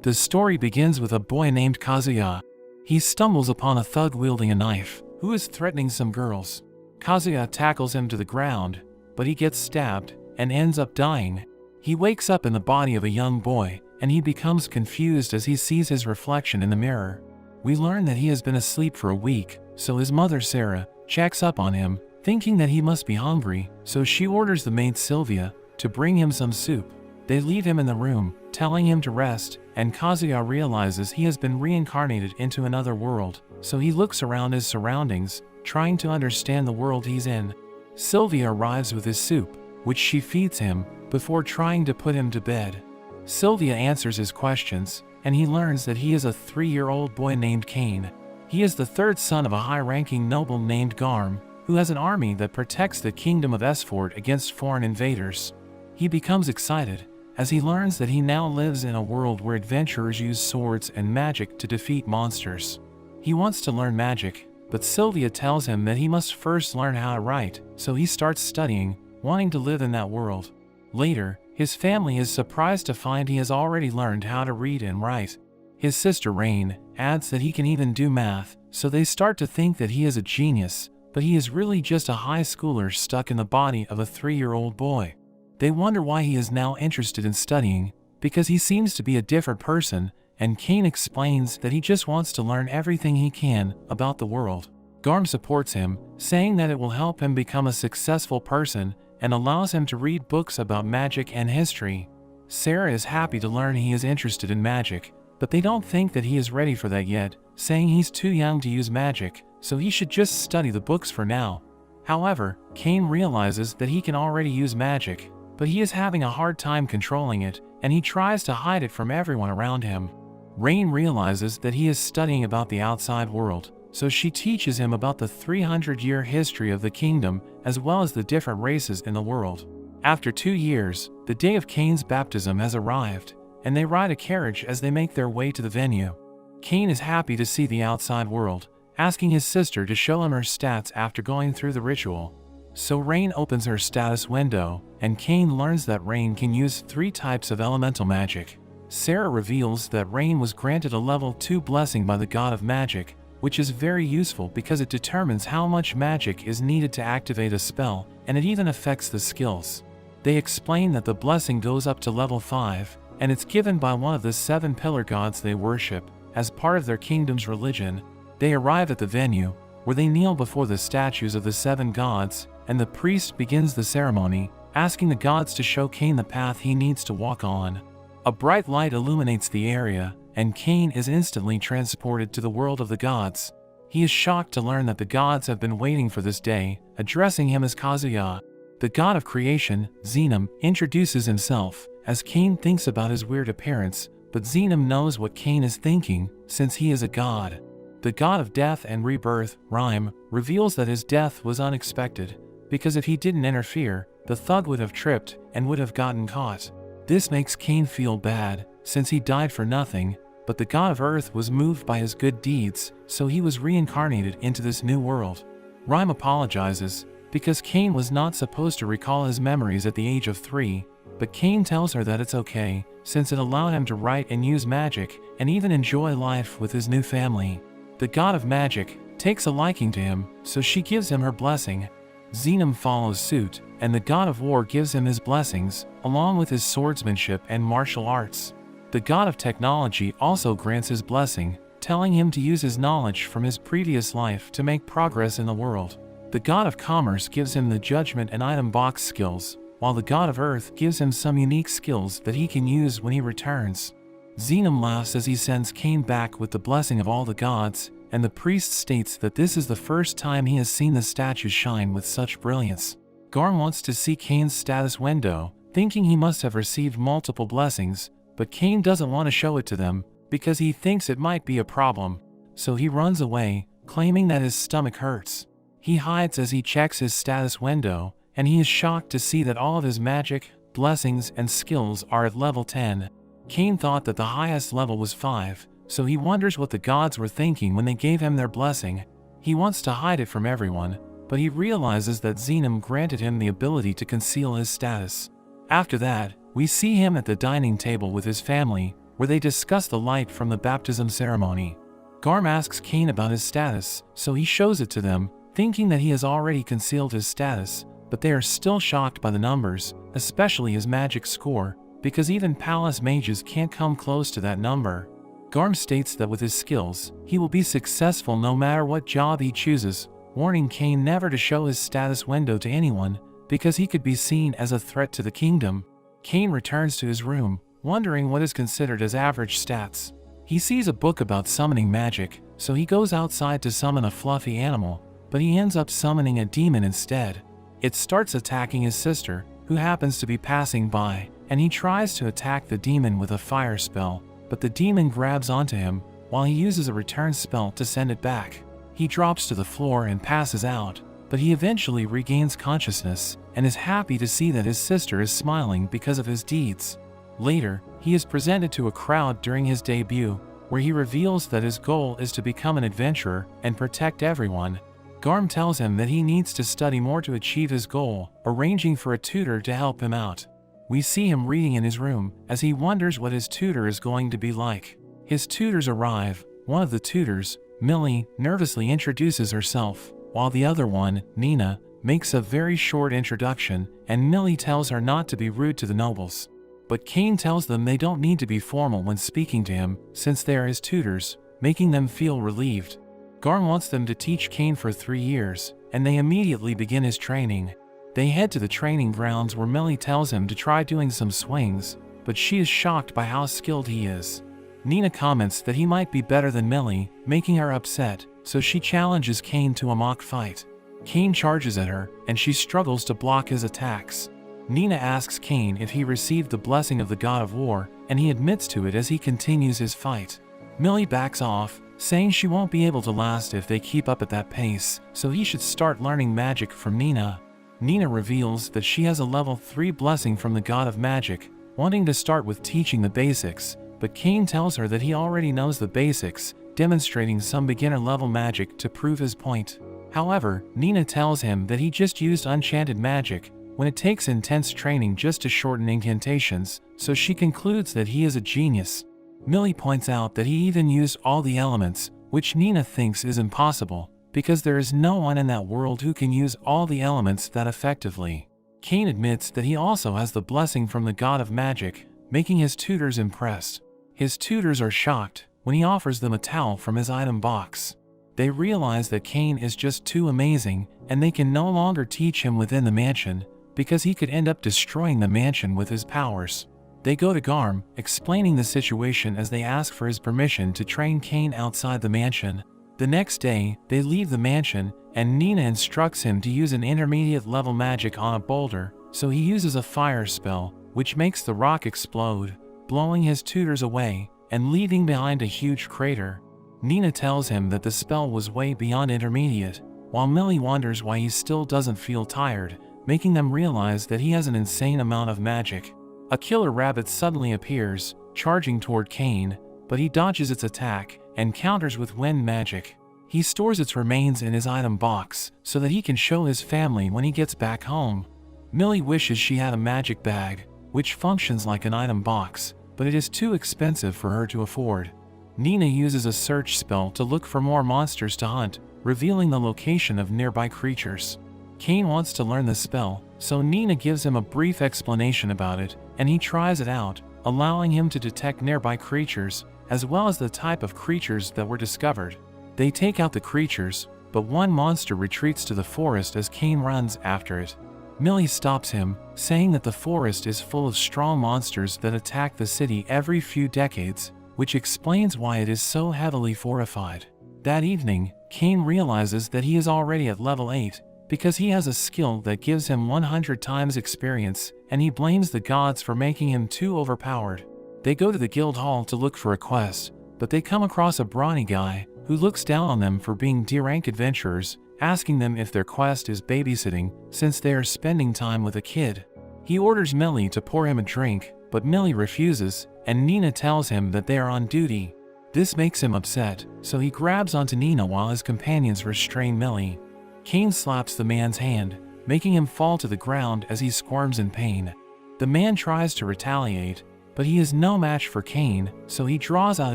The story begins with a boy named Kazuya. He stumbles upon a thug wielding a knife, who is threatening some girls. Kazuya tackles him to the ground, but he gets stabbed, and ends up dying. He wakes up in the body of a young boy, and he becomes confused as he sees his reflection in the mirror. We learn that he has been asleep for a week, so his mother Sarah checks up on him, thinking that he must be hungry, so she orders the maid Sylvia to bring him some soup. They leave him in the room, telling him to rest, and Kazuya realizes he has been reincarnated into another world, so he looks around his surroundings, trying to understand the world he's in. Sylvia arrives with his soup, which she feeds him, before trying to put him to bed. Sylvia answers his questions, and he learns that he is a 3-year-old boy named Cain. He is the third son of a high-ranking noble named Garm, who has an army that protects the kingdom of Esford against foreign invaders. He becomes excited, as he learns that he now lives in a world where adventurers use swords and magic to defeat monsters. He wants to learn magic, but Sylvia tells him that he must first learn how to write, so he starts studying, wanting to live in that world. Later, his family is surprised to find he has already learned how to read and write. His sister Rain adds that he can even do math, so they start to think that he is a genius, but he is really just a high schooler stuck in the body of a 3-year-old boy. They wonder why he is now interested in studying, because he seems to be a different person, and Cain explains that he just wants to learn everything he can about the world. Garm supports him, saying that it will help him become a successful person and allows him to read books about magic and history. Sarah is happy to learn he is interested in magic, but they don't think that he is ready for that yet, saying he's too young to use magic, so he should just study the books for now. However, Cain realizes that he can already use magic, but he is having a hard time controlling it, and he tries to hide it from everyone around him. Rain realizes that he is studying about the outside world, so she teaches him about the 300-year history of the kingdom as well as the different races in the world. After 2 years, the day of Cain's baptism has arrived, and they ride a carriage as they make their way to the venue. Cain is happy to see the outside world, asking his sister to show him her stats after going through the ritual. So Rain opens her status window, and Cain learns that Rain can use 3 types of elemental magic. Sarah reveals that Rain was granted a level 2 blessing by the god of magic, which is very useful because it determines how much magic is needed to activate a spell, and it even affects the skills. They explain that the blessing goes up to level 5, and it's given by one of the 7 pillar gods they worship, as part of their kingdom's religion. They arrive at the venue, where they kneel before the statues of the 7 gods, and the priest begins the ceremony, asking the gods to show Cain the path he needs to walk on. A bright light illuminates the area, and Cain is instantly transported to the world of the gods. He is shocked to learn that the gods have been waiting for this day, addressing him as Kazuya. The god of creation, Xenum, introduces himself, as Cain thinks about his weird appearance, but Xenum knows what Cain is thinking, since he is a god. The god of death and rebirth, Rhyme, reveals that his death was unexpected, because if he didn't interfere, the thug would have tripped and would have gotten caught. This makes Cain feel bad, since he died for nothing, but the god of earth was moved by his good deeds, so he was reincarnated into this new world. Rhyme apologizes, because Cain was not supposed to recall his memories at the age of 3, but Cain tells her that it's okay, since it allowed him to write and use magic, and even enjoy life with his new family. The god of magic takes a liking to him, so she gives him her blessing. Xenum follows suit, and the god of war gives him his blessings, along with his swordsmanship and martial arts. The god of technology also grants his blessing, telling him to use his knowledge from his previous life to make progress in the world. The god of commerce gives him the judgment and item box skills, while the god of earth gives him some unique skills that he can use when he returns. Xenum laughs as he sends Cain back with the blessing of all the gods, and the priest states that this is the first time he has seen the statues shine with such brilliance. Garm wants to see Cain's status window, thinking he must have received multiple blessings, but Cain doesn't want to show it to them, because he thinks it might be a problem. So he runs away, claiming that his stomach hurts. He hides as he checks his status window, and he is shocked to see that all of his magic, blessings, and skills are at level 10. Cain thought that the highest level was 5, so he wonders what the gods were thinking when they gave him their blessing. He wants to hide it from everyone, but he realizes that Xenum granted him the ability to conceal his status. After that, we see him at the dining table with his family, where they discuss the light from the baptism ceremony. Garm asks Cain about his status, so he shows it to them, thinking that he has already concealed his status, but they are still shocked by the numbers, especially his magic score, because even palace mages can't come close to that number. Garm states that with his skills, he will be successful no matter what job he chooses, warning Cain never to show his status window to anyone, because he could be seen as a threat to the kingdom. Cain returns to his room, wondering what is considered as average stats. He sees a book about summoning magic, so he goes outside to summon a fluffy animal, but he ends up summoning a demon instead. It starts attacking his sister, who happens to be passing by, and he tries to attack the demon with a fire spell, but the demon grabs onto him, while he uses a return spell to send it back. He drops to the floor and passes out, but he eventually regains consciousness, and is happy to see that his sister is smiling because of his deeds. Later, he is presented to a crowd during his debut, where he reveals that his goal is to become an adventurer and protect everyone. Garm tells him that he needs to study more to achieve his goal, arranging for a tutor to help him out. We see him reading in his room, as he wonders what his tutor is going to be like. His tutors arrive. One of the tutors, Millie, nervously introduces herself, while the other one, Nina, makes a very short introduction, and Millie tells her not to be rude to the nobles. But Cain tells them they don't need to be formal when speaking to him, since they are his tutors, making them feel relieved. Garm wants them to teach Cain for 3 years, and they immediately begin his training. They head to the training grounds where Millie tells him to try doing some swings, but she is shocked by how skilled he is. Nina comments that he might be better than Millie, making her upset, so she challenges Cain to a mock fight. Cain charges at her, and she struggles to block his attacks. Nina asks Cain if he received the blessing of the god of war, and he admits to it as he continues his fight. Millie backs off, saying she won't be able to last if they keep up at that pace, so he should start learning magic from Nina. Nina reveals that she has a level 3 blessing from the god of magic, wanting to start with teaching the basics, but Cain tells her that he already knows the basics, demonstrating some beginner-level magic to prove his point. However, Nina tells him that he just used enchanted magic, when it takes intense training just to shorten incantations, so she concludes that he is a genius. Millie points out that he even used all the elements, which Nina thinks is impossible, because there is no one in that world who can use all the elements that effectively. Cain admits that he also has the blessing from the god of magic, making his tutors impressed. His tutors are shocked when he offers them a towel from his item box. They realize that Cain is just too amazing, and they can no longer teach him within the mansion, because he could end up destroying the mansion with his powers. They go to Garm, explaining the situation as they ask for his permission to train Cain outside the mansion. The next day, they leave the mansion, and Nina instructs him to use an intermediate level magic on a boulder, so he uses a fire spell, which makes the rock explode, blowing his tutors away, and leaving behind a huge crater. Nina tells him that the spell was way beyond intermediate, while Millie wonders why he still doesn't feel tired, making them realize that he has an insane amount of magic. A killer rabbit suddenly appears, charging toward Cain, but he dodges its attack and counters with wind magic. He stores its remains in his item box so that he can show his family when he gets back home. Millie wishes she had a magic bag, which functions like an item box, but it is too expensive for her to afford. Nina uses a search spell to look for more monsters to hunt, revealing the location of nearby creatures. Cain wants to learn the spell, so Nina gives him a brief explanation about it, and he tries it out, allowing him to detect nearby creatures, as well as the type of creatures that were discovered. They take out the creatures, but one monster retreats to the forest as Cain runs after it. Millie stops him, saying that the forest is full of strong monsters that attack the city every few decades, which explains why it is so heavily fortified. That evening, Cain realizes that he is already at level 8, because he has a skill that gives him 100 times experience, and he blames the gods for making him too overpowered. They go to the guild hall to look for a quest, but they come across a brawny guy, who looks down on them for being D-rank adventurers, asking them if their quest is babysitting, since they are spending time with a kid. He orders Millie to pour him a drink, but Millie refuses, and Nina tells him that they are on duty. This makes him upset, so he grabs onto Nina while his companions restrain Millie. Cain slaps the man's hand, making him fall to the ground as he squirms in pain. The man tries to retaliate, But he is no match for Cain, so he draws out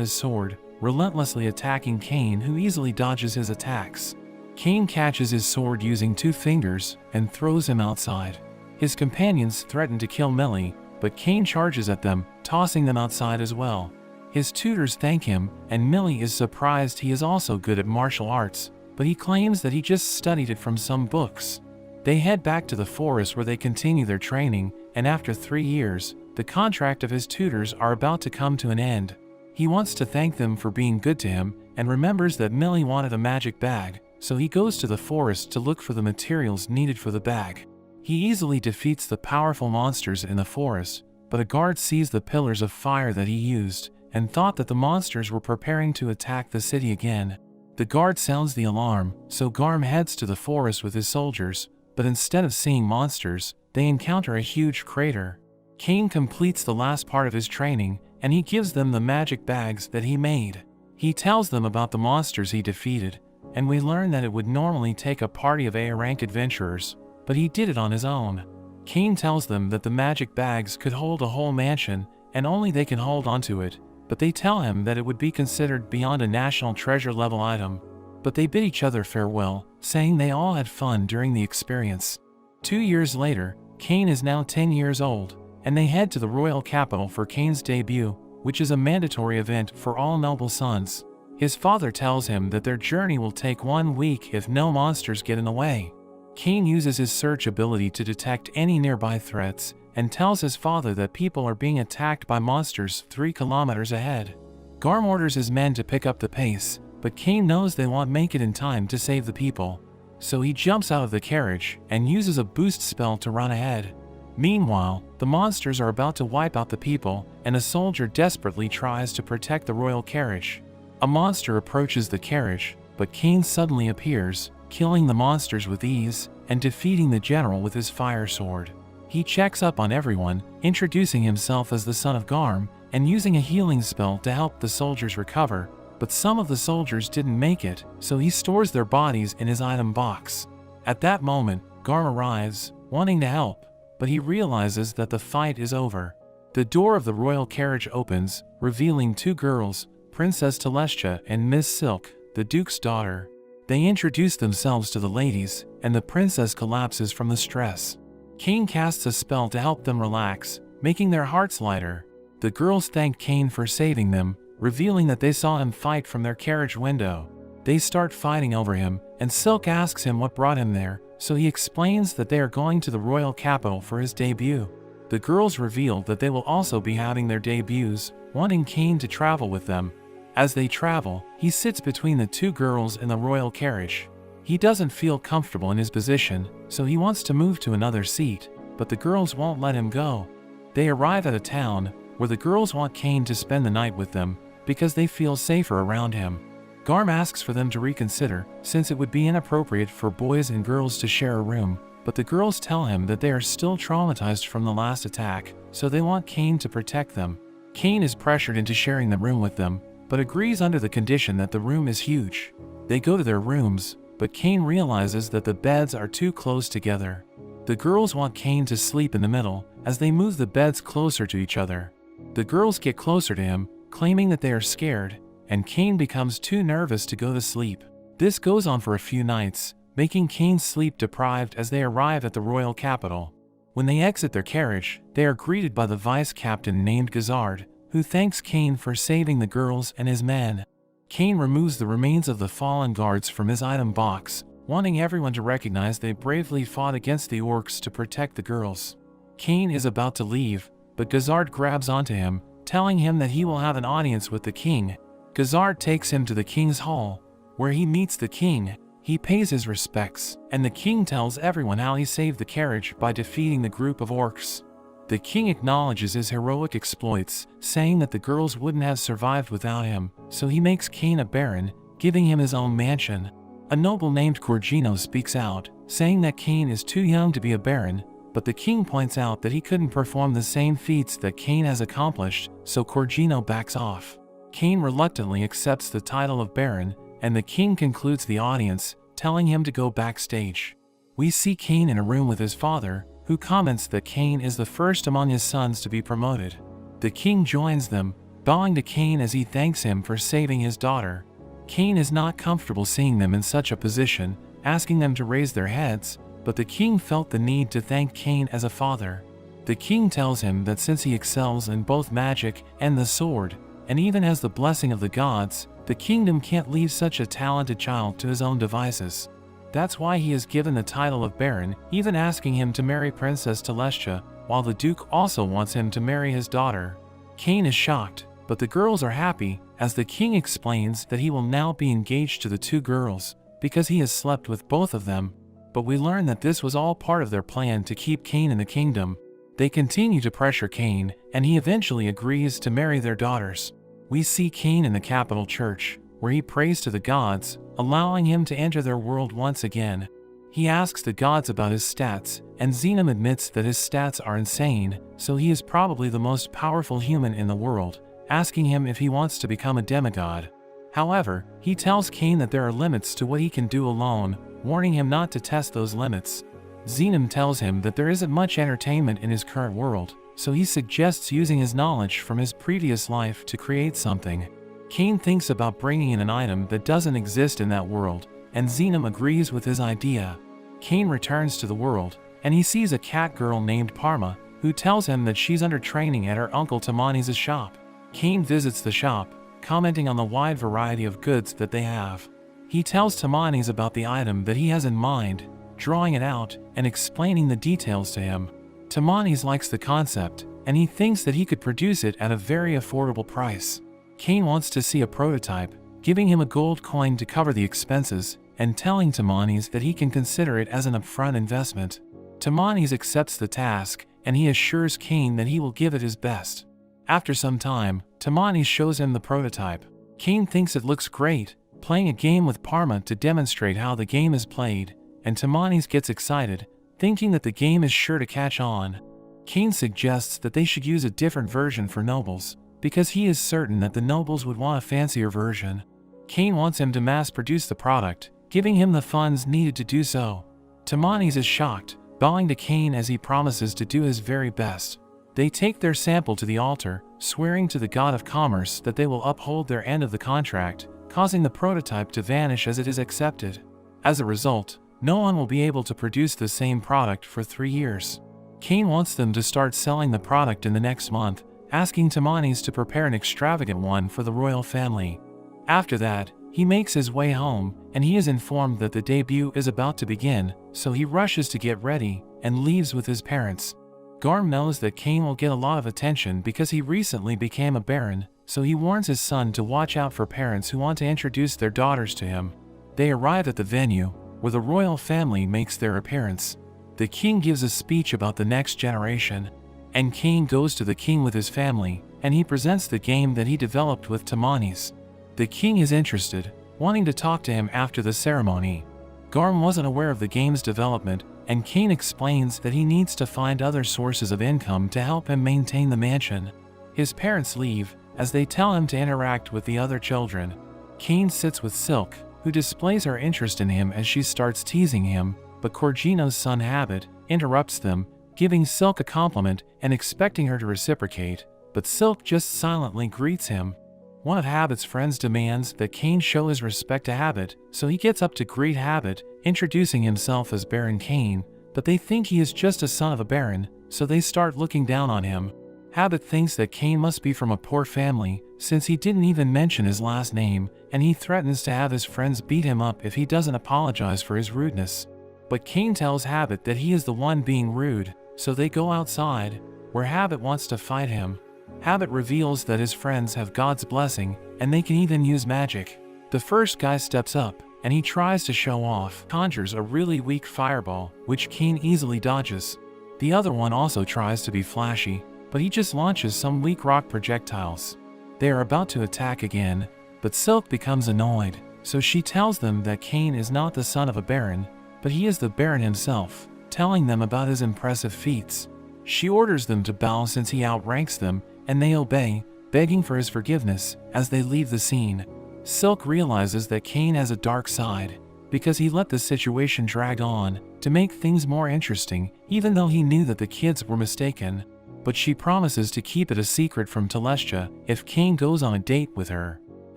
his sword, relentlessly attacking Cain, who easily dodges his attacks. Cain catches his sword using 2 fingers and throws him outside. His companions threaten to kill Millie, but Cain charges at them, tossing them outside as well. His tutors thank him, and Millie is surprised he is also good at martial arts, but he claims that he just studied it from some books. They head back to the forest where they continue their training, and after 3 years, the contract of his tutors are about to come to an end. He wants to thank them for being good to him, and remembers that Millie wanted a magic bag, so he goes to the forest to look for the materials needed for the bag. He easily defeats the powerful monsters in the forest, but a guard sees the pillars of fire that he used, and thought that the monsters were preparing to attack the city again. The guard sounds the alarm, so Garm heads to the forest with his soldiers, but instead of seeing monsters, they encounter a huge crater. Cain completes the last part of his training, and he gives them the magic bags that he made. He tells them about the monsters he defeated, and we learn that it would normally take a party of A-rank adventurers, but he did it on his own. Cain tells them that the magic bags could hold a whole mansion, and only they can hold onto it, but they tell him that it would be considered beyond a national treasure level item. But they bid each other farewell, saying they all had fun during the experience. 2 years later, Cain is now 10 years old, and they head to the royal capital for Cain's debut, which is a mandatory event for all noble sons. His father tells him that their journey will take 1 week if no monsters get in the way. Cain uses his search ability to detect any nearby threats, and tells his father that people are being attacked by monsters 3 kilometers ahead. Garm orders his men to pick up the pace, but Cain knows they won't make it in time to save the people. So he jumps out of the carriage and uses a boost spell to run ahead. Meanwhile, the monsters are about to wipe out the people, and a soldier desperately tries to protect the royal carriage. A monster approaches the carriage, but Cain suddenly appears, killing the monsters with ease, and defeating the general with his fire sword. He checks up on everyone, introducing himself as the son of Garm, and using a healing spell to help the soldiers recover, but some of the soldiers didn't make it, so he stores their bodies in his item box. At that moment, Garm arrives, wanting to help, but he realizes that the fight is over. The door of the royal carriage opens, revealing 2 girls, Princess Telestia and Miss Silk, the Duke's daughter. They introduce themselves to the ladies, and the princess collapses from the stress. Cain casts a spell to help them relax, making their hearts lighter. The girls thank Cain for saving them, revealing that they saw him fight from their carriage window. They start fighting over him, and Silk asks him what brought him there, so he explains that they are going to the royal capital for his debut. The girls reveal that they will also be having their debuts, wanting Cain to travel with them. As they travel, he sits between the 2 girls in the royal carriage. He doesn't feel comfortable in his position, so he wants to move to another seat, but the girls won't let him go. They arrive at a town, where the girls want Cain to spend the night with them, because they feel safer around him. Garm asks for them to reconsider, since it would be inappropriate for boys and girls to share a room, but the girls tell him that they are still traumatized from the last attack, so they want Cain to protect them. Cain is pressured into sharing the room with them, but agrees under the condition that the room is huge. They go to their rooms, but Cain realizes that the beds are too close together. The girls want Cain to sleep in the middle, as they move the beds closer to each other. The girls get closer to him, claiming that they are scared, and Cain becomes too nervous to go to sleep. This goes on for a few nights, making Cain sleep deprived as they arrive at the royal capital. When they exit their carriage, they are greeted by the vice captain named Gazard, who thanks Cain for saving the girls and his men. Cain removes the remains of the fallen guards from his item box, wanting everyone to recognize they bravely fought against the orcs to protect the girls. Cain is about to leave, but Gazard grabs onto him, telling him that he will have an audience with the king. Gazard takes him to the king's hall, where he meets the king. He pays his respects, and the king tells everyone how he saved the carriage by defeating the group of orcs. The king acknowledges his heroic exploits, saying that the girls wouldn't have survived without him, so he makes Cain a baron, giving him his own mansion. A noble named Corgino speaks out, saying that Cain is too young to be a baron, but the king points out that he couldn't perform the same feats that Cain has accomplished, so Corgino backs off. Cain reluctantly accepts the title of baron, and the king concludes the audience, telling him to go backstage. We see Cain in a room with his father, who comments that Cain is the first among his sons to be promoted. The king joins them, bowing to Cain as he thanks him for saving his daughter. Cain is not comfortable seeing them in such a position, asking them to raise their heads, but the king felt the need to thank Cain as a father. The king tells him that since he excels in both magic and the sword, and even has the blessing of the gods, the kingdom can't leave such a talented child to his own devices. That's why he is given the title of Baron, even asking him to marry Princess Telestia, while the Duke also wants him to marry his daughter. Cain is shocked, but the girls are happy, as the king explains that he will now be engaged to the two girls, because he has slept with both of them. But we learn that this was all part of their plan to keep Cain in the kingdom. They continue to pressure Cain, and he eventually agrees to marry their daughters. We see Cain in the capital church, where he prays to the gods, allowing him to enter their world once again. He asks the gods about his stats, and Xenom admits that his stats are insane, so he is probably the most powerful human in the world, asking him if he wants to become a demigod. However, he tells Cain that there are limits to what he can do alone, warning him not to test those limits. Xenom tells him that there isn't much entertainment in his current world, so he suggests using his knowledge from his previous life to create something. Cain thinks about bringing in an item that doesn't exist in that world, and Xenom agrees with his idea. Cain returns to the world, and he sees a cat girl named Parma, who tells him that she's under training at her uncle Tamani's shop. Cain visits the shop, commenting on the wide variety of goods that they have. He tells Tamani's about the item that he has in mind, drawing it out and explaining the details to him. Tamani's likes the concept, and he thinks that he could produce it at a very affordable price. Cain wants to see a prototype, giving him a gold coin to cover the expenses, and telling Tamani's that he can consider it as an upfront investment. Tamani's accepts the task, and he assures Cain that he will give it his best. After some time, Tamani's shows him the prototype. Cain thinks it looks great, playing a game with Parma to demonstrate how the game is played, and Tamani's gets excited, thinking that the game is sure to catch on. Cain suggests that they should use a different version for nobles, because he is certain that the nobles would want a fancier version. Cain wants him to mass-produce the product, giving him the funds needed to do so. Tamani's is shocked, bowing to Cain as he promises to do his very best. They take their sample to the altar, swearing to the god of commerce that they will uphold their end of the contract, causing the prototype to vanish as it is accepted. As a result, no one will be able to produce the same product for 3 years. Cain wants them to start selling the product in the next month, asking Tamani's to prepare an extravagant one for the royal family. After that, he makes his way home, and he is informed that the debut is about to begin, so he rushes to get ready and leaves with his parents. Garm knows that Cain will get a lot of attention because he recently became a baron, so he warns his son to watch out for parents who want to introduce their daughters to him. They arrive at the venue, where the royal family makes their appearance. The king gives a speech about the next generation, and Cain goes to the king with his family, and he presents the game that he developed with Tamani's. The king is interested, wanting to talk to him after the ceremony. Garm wasn't aware of the game's development, and Cain explains that he needs to find other sources of income to help him maintain the mansion. His parents leave, as they tell him to interact with the other children. Cain sits with Silk, who displays her interest in him as she starts teasing him, but Corgino's son Habit interrupts them, giving Silk a compliment and expecting her to reciprocate, but Silk just silently greets him. One of Habit's friends demands that Cain show his respect to Habit, so he gets up to greet Habit, introducing himself as Baron Cain, but they think he is just a son of a baron, so they start looking down on him. Habit thinks that Cain must be from a poor family, since he didn't even mention his last name, and he threatens to have his friends beat him up if he doesn't apologize for his rudeness. But Cain tells Habit that he is the one being rude, so they go outside, where Habit wants to fight him. Habit reveals that his friends have God's blessing, and they can even use magic. The first guy steps up, and he tries to show off, conjures a really weak fireball, which Cain easily dodges. The other one also tries to be flashy, but he just launches some weak rock projectiles. They are about to attack again, but Silk becomes annoyed, so she tells them that Cain is not the son of a baron, but he is the baron himself, telling them about his impressive feats. She orders them to bow since he outranks them, and they obey, begging for his forgiveness as they leave the scene. Silk realizes that Cain has a dark side, because he let the situation drag on to make things more interesting, even though he knew that the kids were mistaken. but she promises to keep it a secret from Telestia if Cain goes on a date with her.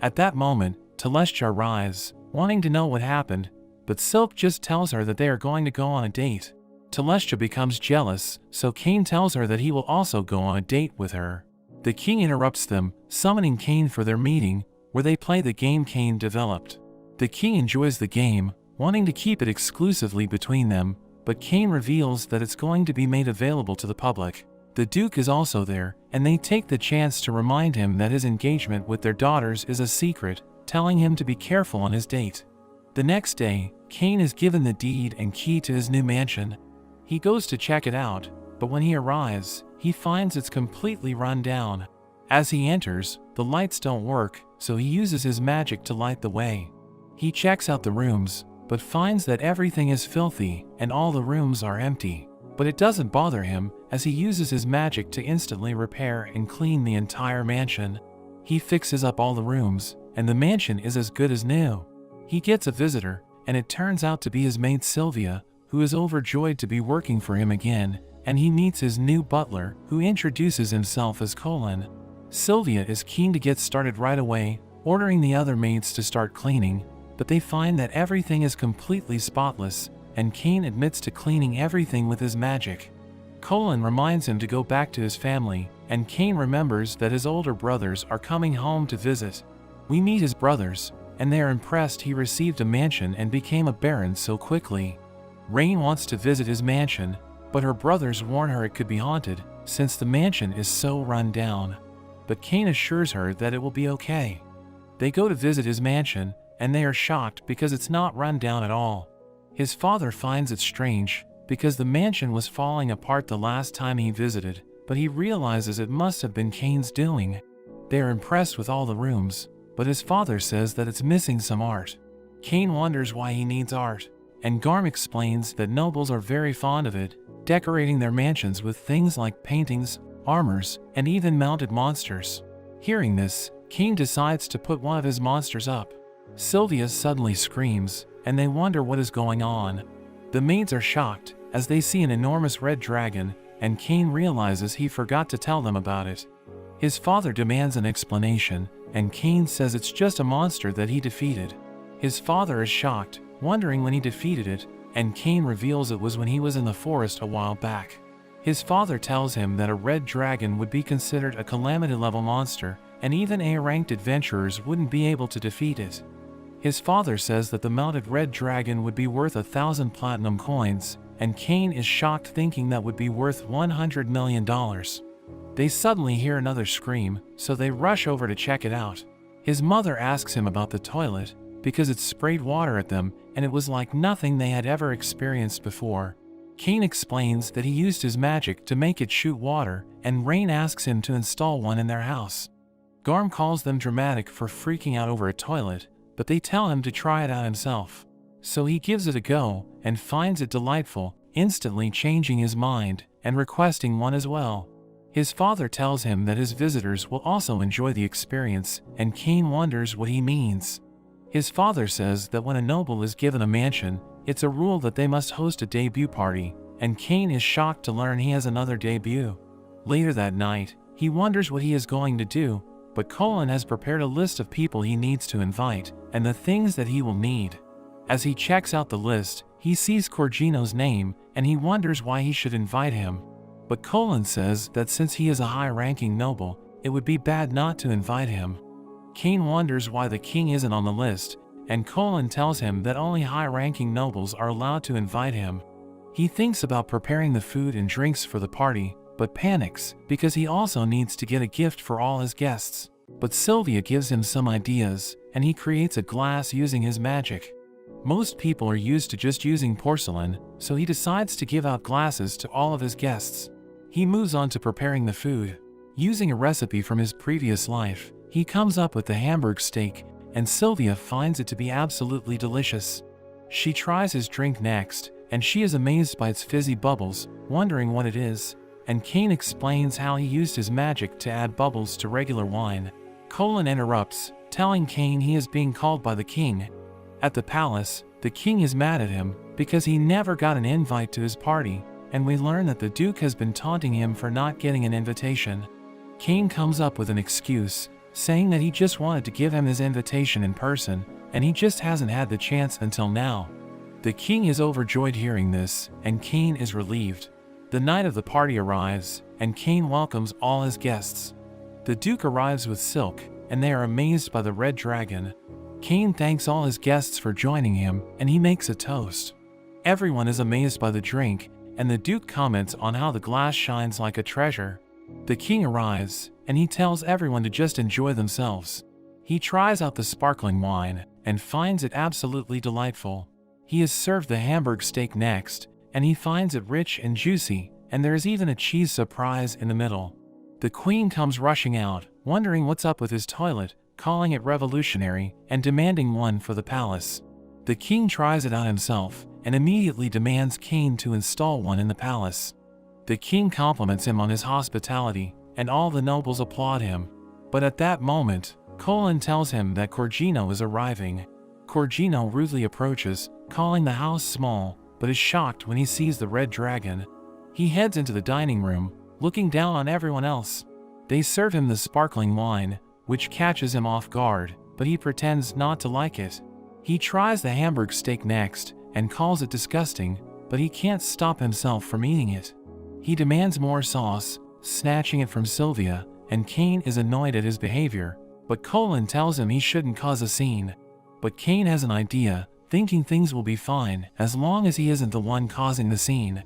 At that moment, Telestia arrives, wanting to know what happened, but Silk just tells her that they are going to go on a date. Telestia becomes jealous, so Cain tells her that he will also go on a date with her. The king interrupts them, summoning Cain for their meeting, where they play the game Cain developed. The king enjoys the game, wanting to keep it exclusively between them, but Cain reveals that it's going to be made available to the public. The Duke is also there, and they take the chance to remind him that his engagement with their daughters is a secret, telling him to be careful on his date. The next day, Cain is given the deed and key to his new mansion. He goes to check it out, but when he arrives, he finds it's completely run down. As he enters, the lights don't work, so he uses his magic to light the way. He checks out the rooms, but finds that everything is filthy and all the rooms are empty. But it doesn't bother him, as he uses his magic to instantly repair and clean the entire mansion. He fixes up all the rooms, and the mansion is as good as new. He gets a visitor, and it turns out to be his maid Sylvia, who is overjoyed to be working for him again, and he meets his new butler, who introduces himself as Colin. Sylvia is keen to get started right away, ordering the other maids to start cleaning, but they find that everything is completely spotless, and Cain admits to cleaning everything with his magic. Colin reminds him to go back to his family, and Cain remembers that his older brothers are coming home to visit. We meet his brothers, and they are impressed he received a mansion and became a baron so quickly. Rain wants to visit his mansion, but her brothers warn her it could be haunted, since the mansion is so run down. But Cain assures her that it will be okay. They go to visit his mansion, and they are shocked because it's not run down at all. His father finds it strange, because the mansion was falling apart the last time he visited, but he realizes it must have been Cain's doing. They are impressed with all the rooms, but his father says that it's missing some art. Cain wonders why he needs art, and Garm explains that nobles are very fond of it, decorating their mansions with things like paintings, armors, and even mounted monsters. Hearing this, Cain decides to put one of his monsters up. Sylvia suddenly screams, and they wonder what is going on. The maids are shocked, as they see an enormous red dragon, and Cain realizes he forgot to tell them about it. His father demands an explanation, and Cain says it's just a monster that he defeated. His father is shocked, wondering when he defeated it, and Cain reveals it was when he was in the forest a while back. His father tells him that a red dragon would be considered a calamity-level monster, and even A-ranked adventurers wouldn't be able to defeat it. His father says that the mounted red dragon would be worth 1,000 platinum coins, and Cain is shocked thinking that would be worth $100 million. They suddenly hear another scream, so they rush over to check it out. His mother asks him about the toilet, because it sprayed water at them, and it was like nothing they had ever experienced before. Cain explains that he used his magic to make it shoot water, and Rain asks him to install one in their house. Garm calls them dramatic for freaking out over a toilet, but they tell him to try it out himself. So he gives it a go, and finds it delightful, instantly changing his mind, and requesting one as well. His father tells him that his visitors will also enjoy the experience, and Cain wonders what he means. His father says that when a noble is given a mansion, it's a rule that they must host a debut party, and Cain is shocked to learn he has another debut. Later that night, he wonders what he is going to do, but Colin has prepared a list of people he needs to invite, and the things that he will need. As he checks out the list, he sees Corgino's name, and he wonders why he should invite him. But Colin says that since he is a high-ranking noble, it would be bad not to invite him. Cain wonders why the king isn't on the list, and Colin tells him that only high-ranking nobles are allowed to invite him. He thinks about preparing the food and drinks for the party, but panics because he also needs to get a gift for all his guests. But Sylvia gives him some ideas, and he creates a glass using his magic. Most people are used to just using porcelain, so he decides to give out glasses to all of his guests. He moves on to preparing the food. Using a recipe from his previous life, he comes up with the Hamburg steak, and Sylvia finds it to be absolutely delicious. She tries his drink next, and she is amazed by its fizzy bubbles, wondering what it is, and Cain explains how he used his magic to add bubbles to regular wine. Colin interrupts, telling Cain he is being called by the king. At the palace, the king is mad at him because he never got an invite to his party, and we learn that the Duke has been taunting him for not getting an invitation. Cain comes up with an excuse, saying that he just wanted to give him his invitation in person, and he just hasn't had the chance until now. The king is overjoyed hearing this, and Cain is relieved. The night of the party arrives, and Cain welcomes all his guests. The Duke arrives with Silk, and they are amazed by the red dragon. Cain thanks all his guests for joining him, and he makes a toast. Everyone is amazed by the drink, and the Duke comments on how the glass shines like a treasure. The king arrives, and he tells everyone to just enjoy themselves. He tries out the sparkling wine, and finds it absolutely delightful. He is served the Hamburg steak next, and he finds it rich and juicy, and there is even a cheese surprise in the middle. The queen comes rushing out, wondering what's up with his toilet, calling it revolutionary, and demanding one for the palace. The king tries it out himself, and immediately demands Cain to install one in the palace. The king compliments him on his hospitality, and all the nobles applaud him. But at that moment, Colin tells him that Corgino is arriving. Corgino rudely approaches, calling the house small, but is shocked when he sees the red dragon. He heads into the dining room, looking down on everyone else. They serve him the sparkling wine, which catches him off guard, but he pretends not to like it. He tries the Hamburg steak next, and calls it disgusting, but he can't stop himself from eating it. He demands more sauce, snatching it from Sylvia, and Cain is annoyed at his behavior, but Colin tells him he shouldn't cause a scene. But Cain has an idea, thinking things will be fine as long as he isn't the one causing the scene.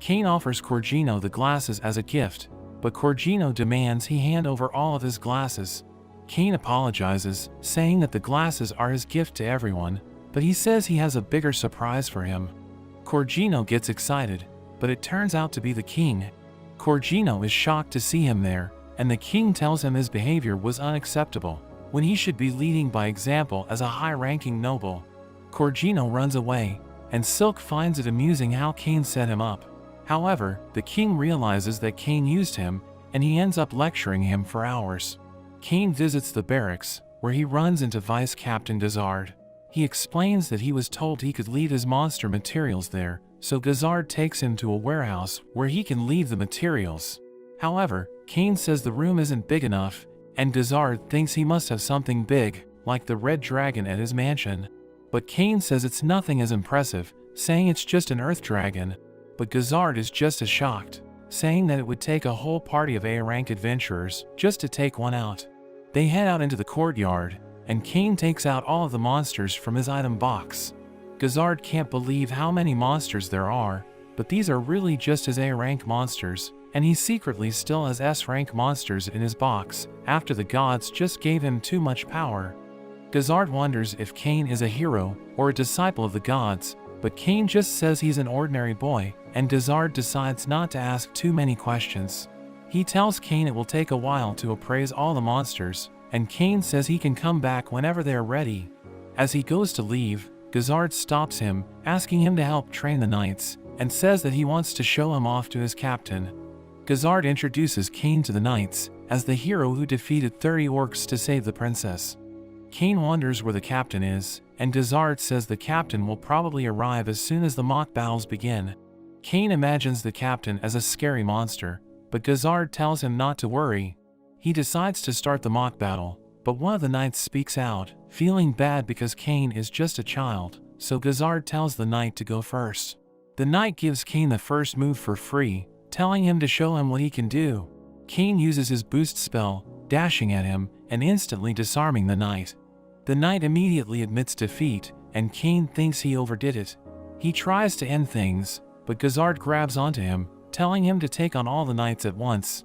Cain offers Corgino the glasses as a gift, but Corgino demands he hand over all of his glasses. Cain apologizes, saying that the glasses are his gift to everyone, but he says he has a bigger surprise for him. Corgino gets excited, but it turns out to be the king. Corgino is shocked to see him there, and the king tells him his behavior was unacceptable, when he should be leading by example as a high-ranking noble. Corgino runs away, and Silk finds it amusing how Cain set him up. However, the king realizes that Cain used him, and he ends up lecturing him for hours. Cain visits the barracks, where he runs into Vice Captain Gazard. He explains that he was told he could leave his monster materials there, so Gazard takes him to a warehouse where he can leave the materials. However, Cain says the room isn't big enough, and Gazard thinks he must have something big, like the red dragon at his mansion. But Cain says it's nothing as impressive, saying it's just an earth dragon. But Gazard is just as shocked, saying that it would take a whole party of A-rank adventurers just to take one out. They head out into the courtyard, and Cain takes out all of the monsters from his item box. Gazard can't believe how many monsters there are, but these are really just his A-rank monsters, and he secretly still has S-rank monsters in his box, after the gods just gave him too much power. Gazard wonders if Cain is a hero or a disciple of the gods, but Cain just says he's an ordinary boy, and Gazard decides not to ask too many questions. He tells Cain it will take a while to appraise all the monsters, and Cain says he can come back whenever they are ready. As he goes to leave, Gazard stops him, asking him to help train the knights, and says that he wants to show him off to his captain. Gazard introduces Cain to the knights, as the hero who defeated 30 orcs to save the princess. Cain wonders where the captain is, and Gazard says the captain will probably arrive as soon as the mock battles begin. Cain imagines the captain as a scary monster, but Gazard tells him not to worry. He decides to start the mock battle, but one of the knights speaks out, feeling bad because Cain is just a child, so Gazard tells the knight to go first. The knight gives Cain the first move for free, telling him to show him what he can do. Cain uses his boost spell, dashing at him, and instantly disarming the knight. The knight immediately admits defeat, and Cain thinks he overdid it. He tries to end things, but Gazard grabs onto him, telling him to take on all the knights at once.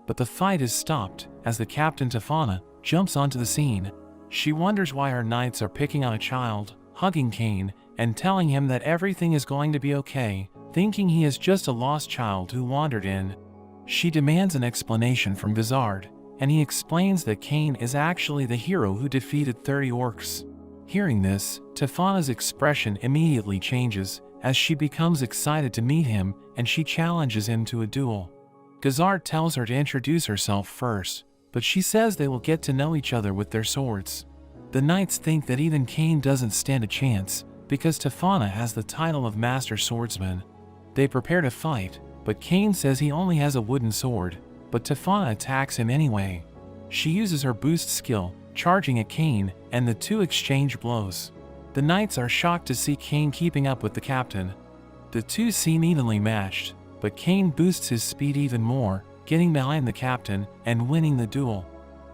But the fight is stopped, as the captain Tefana jumps onto the scene. She wonders why her knights are picking on a child, hugging Cain, and telling him that everything is going to be okay, thinking he is just a lost child who wandered in. She demands an explanation from Gazard, and he explains that Cain is actually the hero who defeated 30 orcs. Hearing this, Tefana's expression immediately changes, as she becomes excited to meet him, and she challenges him to a duel. Gazard tells her to introduce herself first, but she says they will get to know each other with their swords. The knights think that even Cain doesn't stand a chance, because Tefana has the title of Master Swordsman. They prepare to fight, but Cain says he only has a wooden sword, but Tefana attacks him anyway. She uses her boost skill, charging at Cain, and the two exchange blows. The knights are shocked to see Cain keeping up with the captain. The two seem evenly matched, but Cain boosts his speed even more, getting behind the captain and winning the duel.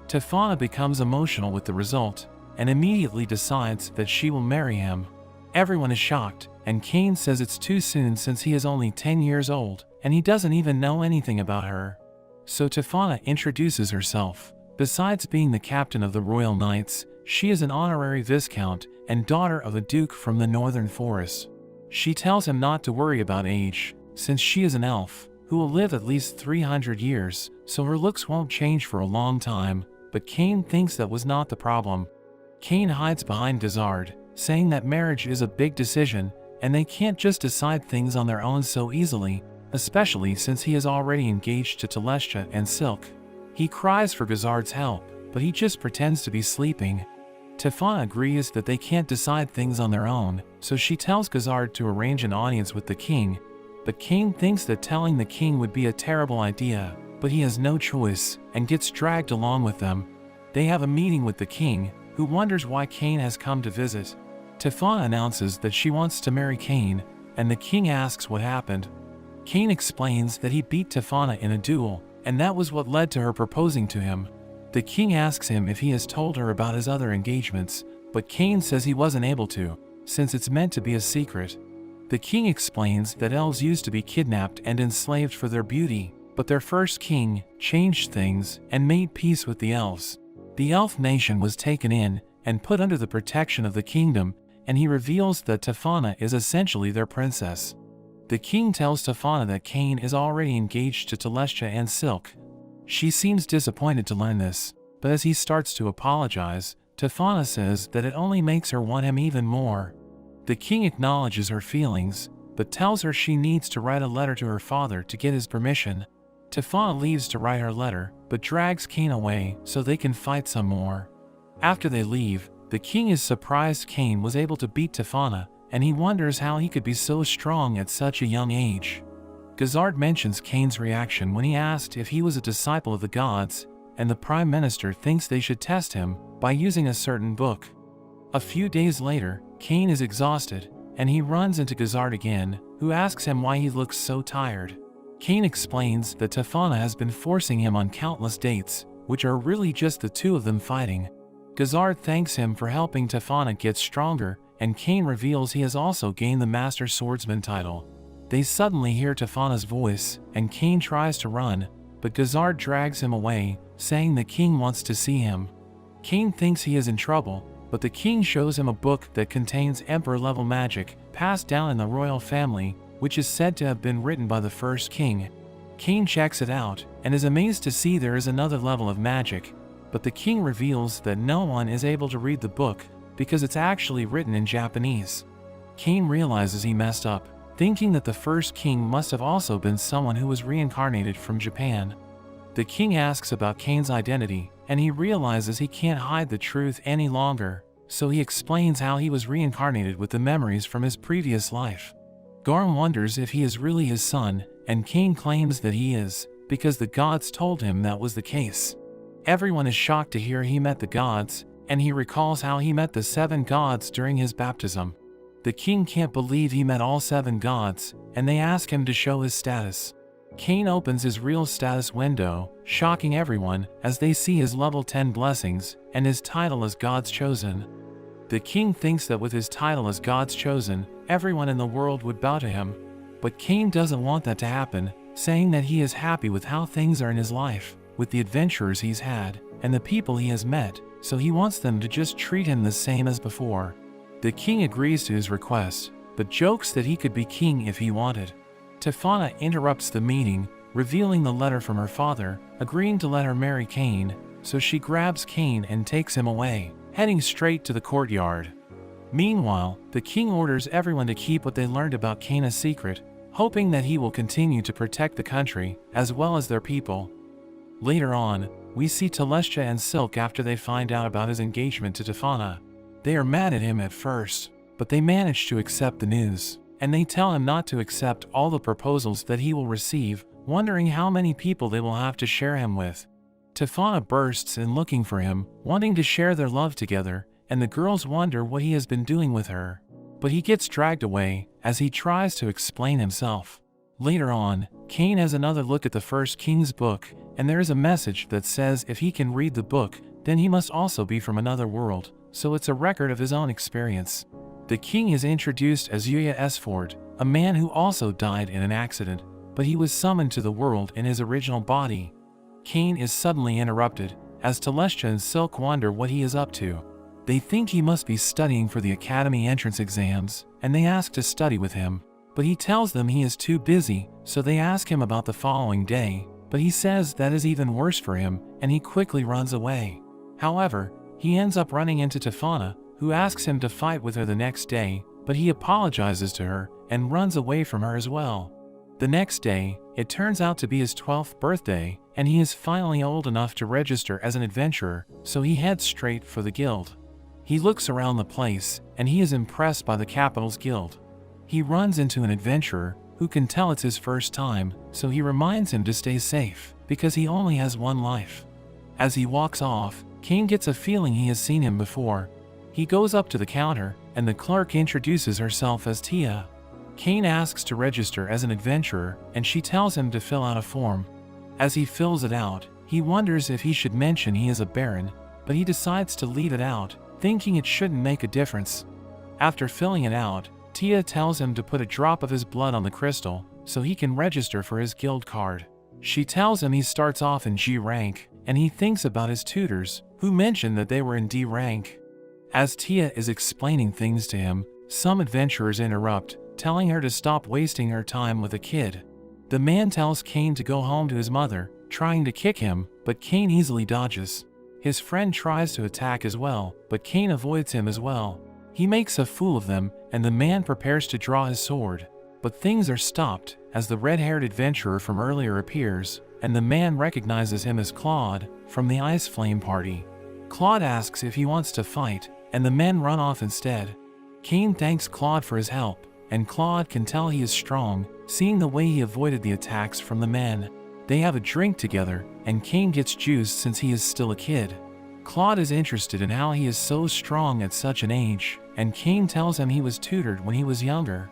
Tefana becomes emotional with the result, and immediately decides that she will marry him. Everyone is shocked, and Cain says it's too soon since he is only 10 years old, and he doesn't even know anything about her. So Tefana introduces herself. Besides being the captain of the Royal Knights, she is an honorary viscount and daughter of a duke from the northern forest. She tells him not to worry about age, since she is an elf, who will live at least 300 years, so her looks won't change for a long time, but Cain thinks that was not the problem. Cain hides behind Gazard, saying that marriage is a big decision, and they can't just decide things on their own so easily, especially since he is already engaged to Telestia and Silk. He cries for Gazard's help, but he just pretends to be sleeping. Tefana agrees that they can't decide things on their own, so she tells Gazard to arrange an audience with the king, but Cain thinks that telling the king would be a terrible idea, but he has no choice, and gets dragged along with them. They have a meeting with the king, who wonders why Cain has come to visit. Tefana announces that she wants to marry Cain, and the king asks what happened. Cain explains that he beat Tefana in a duel, and that was what led to her proposing to him. The king asks him if he has told her about his other engagements, but Cain says he wasn't able to, since it's meant to be a secret. The king explains that elves used to be kidnapped and enslaved for their beauty, but their first king changed things and made peace with the elves. The elf nation was taken in and put under the protection of the kingdom, and he reveals that Tefana is essentially their princess. The king tells Tefana that Cain is already engaged to Telestia and Silk. She seems disappointed to learn this, but as he starts to apologize, Tefana says that it only makes her want him even more. The king acknowledges her feelings, but tells her she needs to write a letter to her father to get his permission. Tefana leaves to write her letter, but drags Cain away so they can fight some more. After they leave, the king is surprised Cain was able to beat Tefana, and he wonders how he could be so strong at such a young age. Gazard mentions Cain's reaction when he asked if he was a disciple of the gods, and the prime minister thinks they should test him by using a certain book. A few days later, Cain is exhausted, and he runs into Gazard again, who asks him why he looks so tired. Cain explains that Tefana has been forcing him on countless dates, which are really just the two of them fighting. Gazard thanks him for helping Tefana get stronger, and Cain reveals he has also gained the Master Swordsman title. They suddenly hear Tefana's voice, and Cain tries to run, but Gazard drags him away, saying the king wants to see him. Cain thinks he is in trouble, but the king shows him a book that contains emperor-level magic, passed down in the royal family, which is said to have been written by the first king. Cain checks it out, and is amazed to see there is another level of magic, but the king reveals that no one is able to read the book, because it's actually written in Japanese. Cain realizes he messed up, thinking that the first king must have also been someone who was reincarnated from Japan. The king asks about Cain's identity, and he realizes he can't hide the truth any longer, so he explains how he was reincarnated with the memories from his previous life. Garm wonders if he is really his son, and Cain claims that he is, because the gods told him that was the case. Everyone is shocked to hear he met the gods, and he recalls how he met the 7 gods during his baptism. The king can't believe he met all 7 gods, and they ask him to show his status. Cain opens his real status window, shocking everyone as they see his level 10 blessings and his title as God's Chosen. The king thinks that with his title as God's Chosen, everyone in the world would bow to him. But Cain doesn't want that to happen, saying that he is happy with how things are in his life, with the adventures he's had, and the people he has met, so he wants them to just treat him the same as before. The king agrees to his request, but jokes that he could be king if he wanted. Tefana interrupts the meeting, revealing the letter from her father, agreeing to let her marry Cain, so she grabs Cain and takes him away, heading straight to the courtyard. Meanwhile, the king orders everyone to keep what they learned about Cain a secret, hoping that he will continue to protect the country, as well as their people. Later on, we see Telestia and Silk after they find out about his engagement to Tefana. They are mad at him at first, but they manage to accept the news, and they tell him not to accept all the proposals that he will receive, wondering how many people they will have to share him with. Tefana bursts in looking for him, wanting to share their love together, and the girls wonder what he has been doing with her. But he gets dragged away as he tries to explain himself. Later on, Cain has another look at the First Kings book, and there is a message that says if he can read the book, then he must also be from another world, so it's a record of his own experience. The king is introduced as Uya Esford, a man who also died in an accident, but he was summoned to the world in his original body. Cain is suddenly interrupted, as Telestia and Silk wonder what he is up to. They think he must be studying for the academy entrance exams, and they ask to study with him. But he tells them he is too busy, so they ask him about the following day, but he says that is even worse for him, and he quickly runs away. However, he ends up running into Tefana, who asks him to fight with her the next day, but he apologizes to her and runs away from her as well. The next day, it turns out to be his 12th birthday, and he is finally old enough to register as an adventurer, so he heads straight for the guild. He looks around the place, and he is impressed by the capital's guild. He runs into an adventurer, who can tell it's his first time, so he reminds him to stay safe, because he only has one life. As he walks off, Cain gets a feeling he has seen him before. He goes up to the counter, and the clerk introduces herself as Tia. Cain asks to register as an adventurer, and she tells him to fill out a form. As he fills it out, he wonders if he should mention he is a baron, but he decides to leave it out, thinking it shouldn't make a difference. After filling it out, Tia tells him to put a drop of his blood on the crystal, so he can register for his guild card. She tells him he starts off in G rank, and he thinks about his tutors, who mention that they were in D rank. As Tia is explaining things to him, some adventurers interrupt, telling her to stop wasting her time with a kid. The man tells Cain to go home to his mother, trying to kick him, but Cain easily dodges. His friend tries to attack as well, but Cain avoids him as well. He makes a fool of them, and the man prepares to draw his sword. But things are stopped, as the red-haired adventurer from earlier appears, and the man recognizes him as Claude, from the Ice Flame party. Claude asks if he wants to fight, and the men run off instead. Cain thanks Claude for his help, and Claude can tell he is strong, seeing the way he avoided the attacks from the men. They have a drink together, and Cain gets juiced since he is still a kid. Claude is interested in how he is so strong at such an age, and Cain tells him he was tutored when he was younger.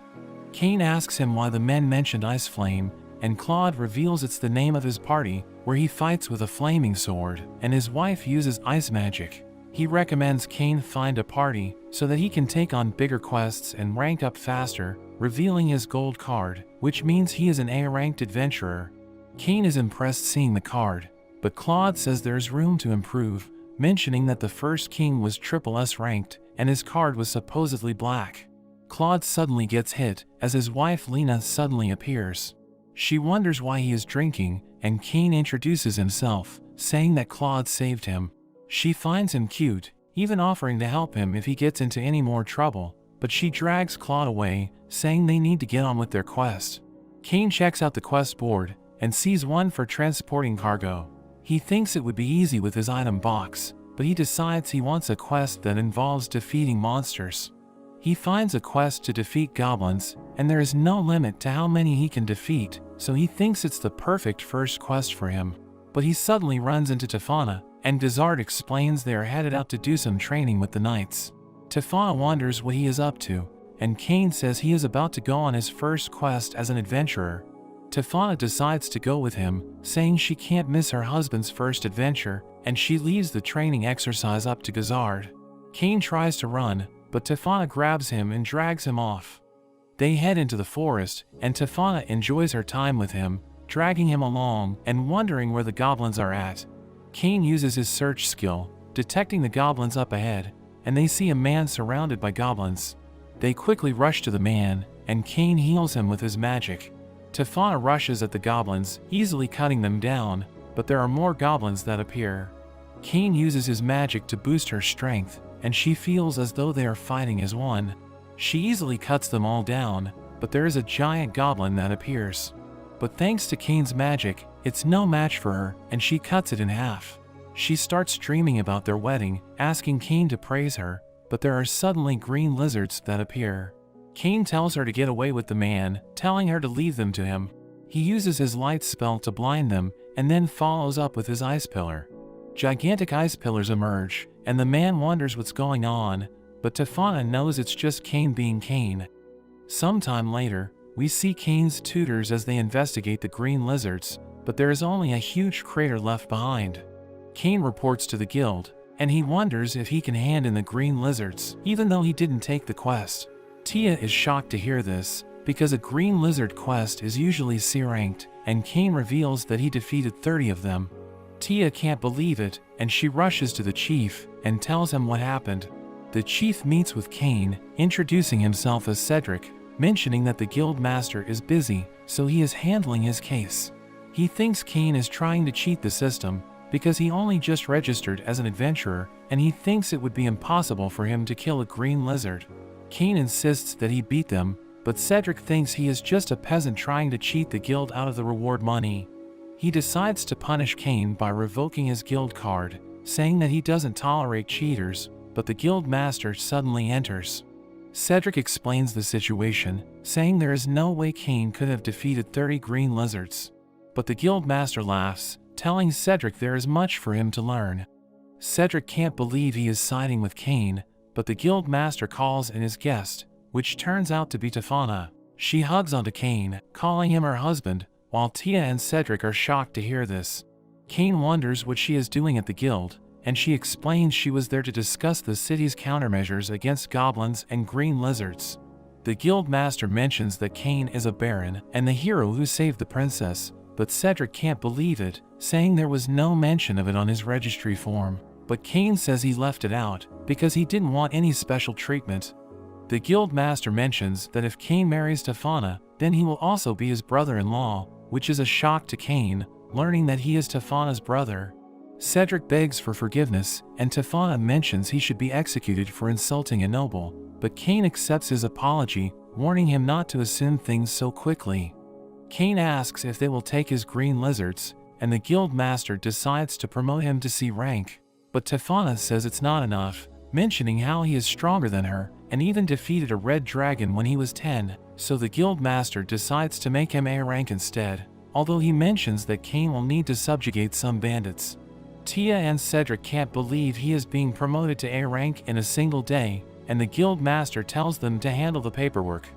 Cain asks him why the men mentioned Ice Flame, and Claude reveals it's the name of his party, where he fights with a flaming sword, and his wife uses ice magic. He recommends Cain find a party, so that he can take on bigger quests and rank up faster, revealing his gold card, which means he is an A-ranked adventurer. Cain is impressed seeing the card, but Claude says there's room to improve, mentioning that the first king was triple S ranked, and his card was supposedly black. Claude suddenly gets hit, as his wife Lena suddenly appears. She wonders why he is drinking, and Cain introduces himself, saying that Claude saved him. She finds him cute, even offering to help him if he gets into any more trouble, but she drags Claude away, saying they need to get on with their quest. Cain checks out the quest board, and sees one for transporting cargo. He thinks it would be easy with his item box, but he decides he wants a quest that involves defeating monsters. He finds a quest to defeat goblins, and there is no limit to how many he can defeat, so he thinks it's the perfect first quest for him. But he suddenly runs into Tefana, and Dazard explains they are headed out to do some training with the knights. Tefana wonders what he is up to, and Cain says he is about to go on his first quest as an adventurer. Tefana decides to go with him, saying she can't miss her husband's first adventure, and she leaves the training exercise up to Gazard. Cain tries to run, but Tefana grabs him and drags him off. They head into the forest, and Tefana enjoys her time with him, dragging him along and wondering where the goblins are at. Cain uses his search skill, detecting the goblins up ahead, and they see a man surrounded by goblins. They quickly rush to the man, and Cain heals him with his magic. Tefana rushes at the goblins, easily cutting them down, but there are more goblins that appear. Cain uses his magic to boost her strength, and she feels as though they are fighting as one. She easily cuts them all down, but there is a giant goblin that appears. But thanks to Cain's magic, it's no match for her, and she cuts it in half. She starts dreaming about their wedding, asking Cain to praise her, but there are suddenly green lizards that appear. Cain tells her to get away with the man, telling her to leave them to him. He uses his light spell to blind them and then follows up with his ice pillar. Gigantic ice pillars emerge, and the man wonders what's going on, but Tefana knows it's just Cain being Cain. Sometime later, we see Cain's tutors as they investigate the green lizards, but there is only a huge crater left behind. Cain reports to the guild, and he wonders if he can hand in the green lizards, even though he didn't take the quest. Tia is shocked to hear this, because a green lizard quest is usually C-ranked, and Cain reveals that he defeated 30 of them. Tia can't believe it, and she rushes to the chief and tells him what happened. The chief meets with Cain, introducing himself as Cedric, mentioning that the guild master is busy, so he is handling his case. He thinks Cain is trying to cheat the system, because he only just registered as an adventurer, and he thinks it would be impossible for him to kill a green lizard. Cain insists that he beat them, but Cedric thinks he is just a peasant trying to cheat the guild out of the reward money. He decides to punish Cain by revoking his guild card, saying that he doesn't tolerate cheaters, but the guild master suddenly enters. Cedric explains the situation, saying there is no way Cain could have defeated 30 green lizards. But the guild master laughs, telling Cedric there is much for him to learn. Cedric can't believe he is siding with Cain, but the guild master calls in his guest, which turns out to be Tefana. She hugs onto Cain, calling him her husband, while Tia and Cedric are shocked to hear this. Cain wonders what she is doing at the guild, and she explains she was there to discuss the city's countermeasures against goblins and green lizards. The guild master mentions that Cain is a baron and the hero who saved the princess, but Cedric can't believe it, saying there was no mention of it on his registry form. But Cain says he left it out because he didn't want any special treatment. The guild master mentions that if Cain marries Tefana, then he will also be his brother-in-law, which is a shock to Cain, learning that he is Tefana's brother. Cedric begs for forgiveness, and Tefana mentions he should be executed for insulting a noble, but Cain accepts his apology, warning him not to assume things so quickly. Cain asks if they will take his green lizards, and the guild master decides to promote him to C rank. But Tefana says it's not enough, mentioning how he is stronger than her, and even defeated a red dragon when he was 10, so the guild master decides to make him A rank instead, although he mentions that Cain will need to subjugate some bandits. Tia and Cedric can't believe he is being promoted to A rank in a single day, and the guild master tells them to handle the paperwork.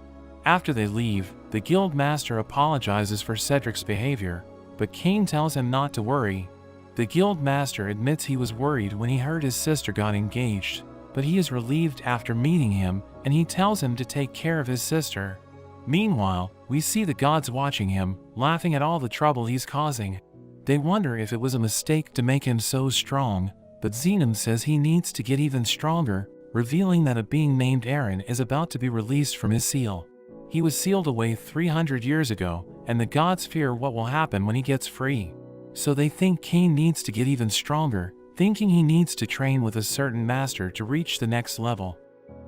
After they leave, the guild master apologizes for Cedric's behavior, but Cain tells him not to worry. The guild master admits he was worried when he heard his sister got engaged, but he is relieved after meeting him, and he tells him to take care of his sister. Meanwhile, we see the gods watching him, laughing at all the trouble he's causing. They wonder if it was a mistake to make him so strong, but Xenom says he needs to get even stronger, revealing that a being named Aaron is about to be released from his seal. He was sealed away 300 years ago, and the gods fear what will happen when he gets free. So they think Cain needs to get even stronger, thinking he needs to train with a certain master to reach the next level.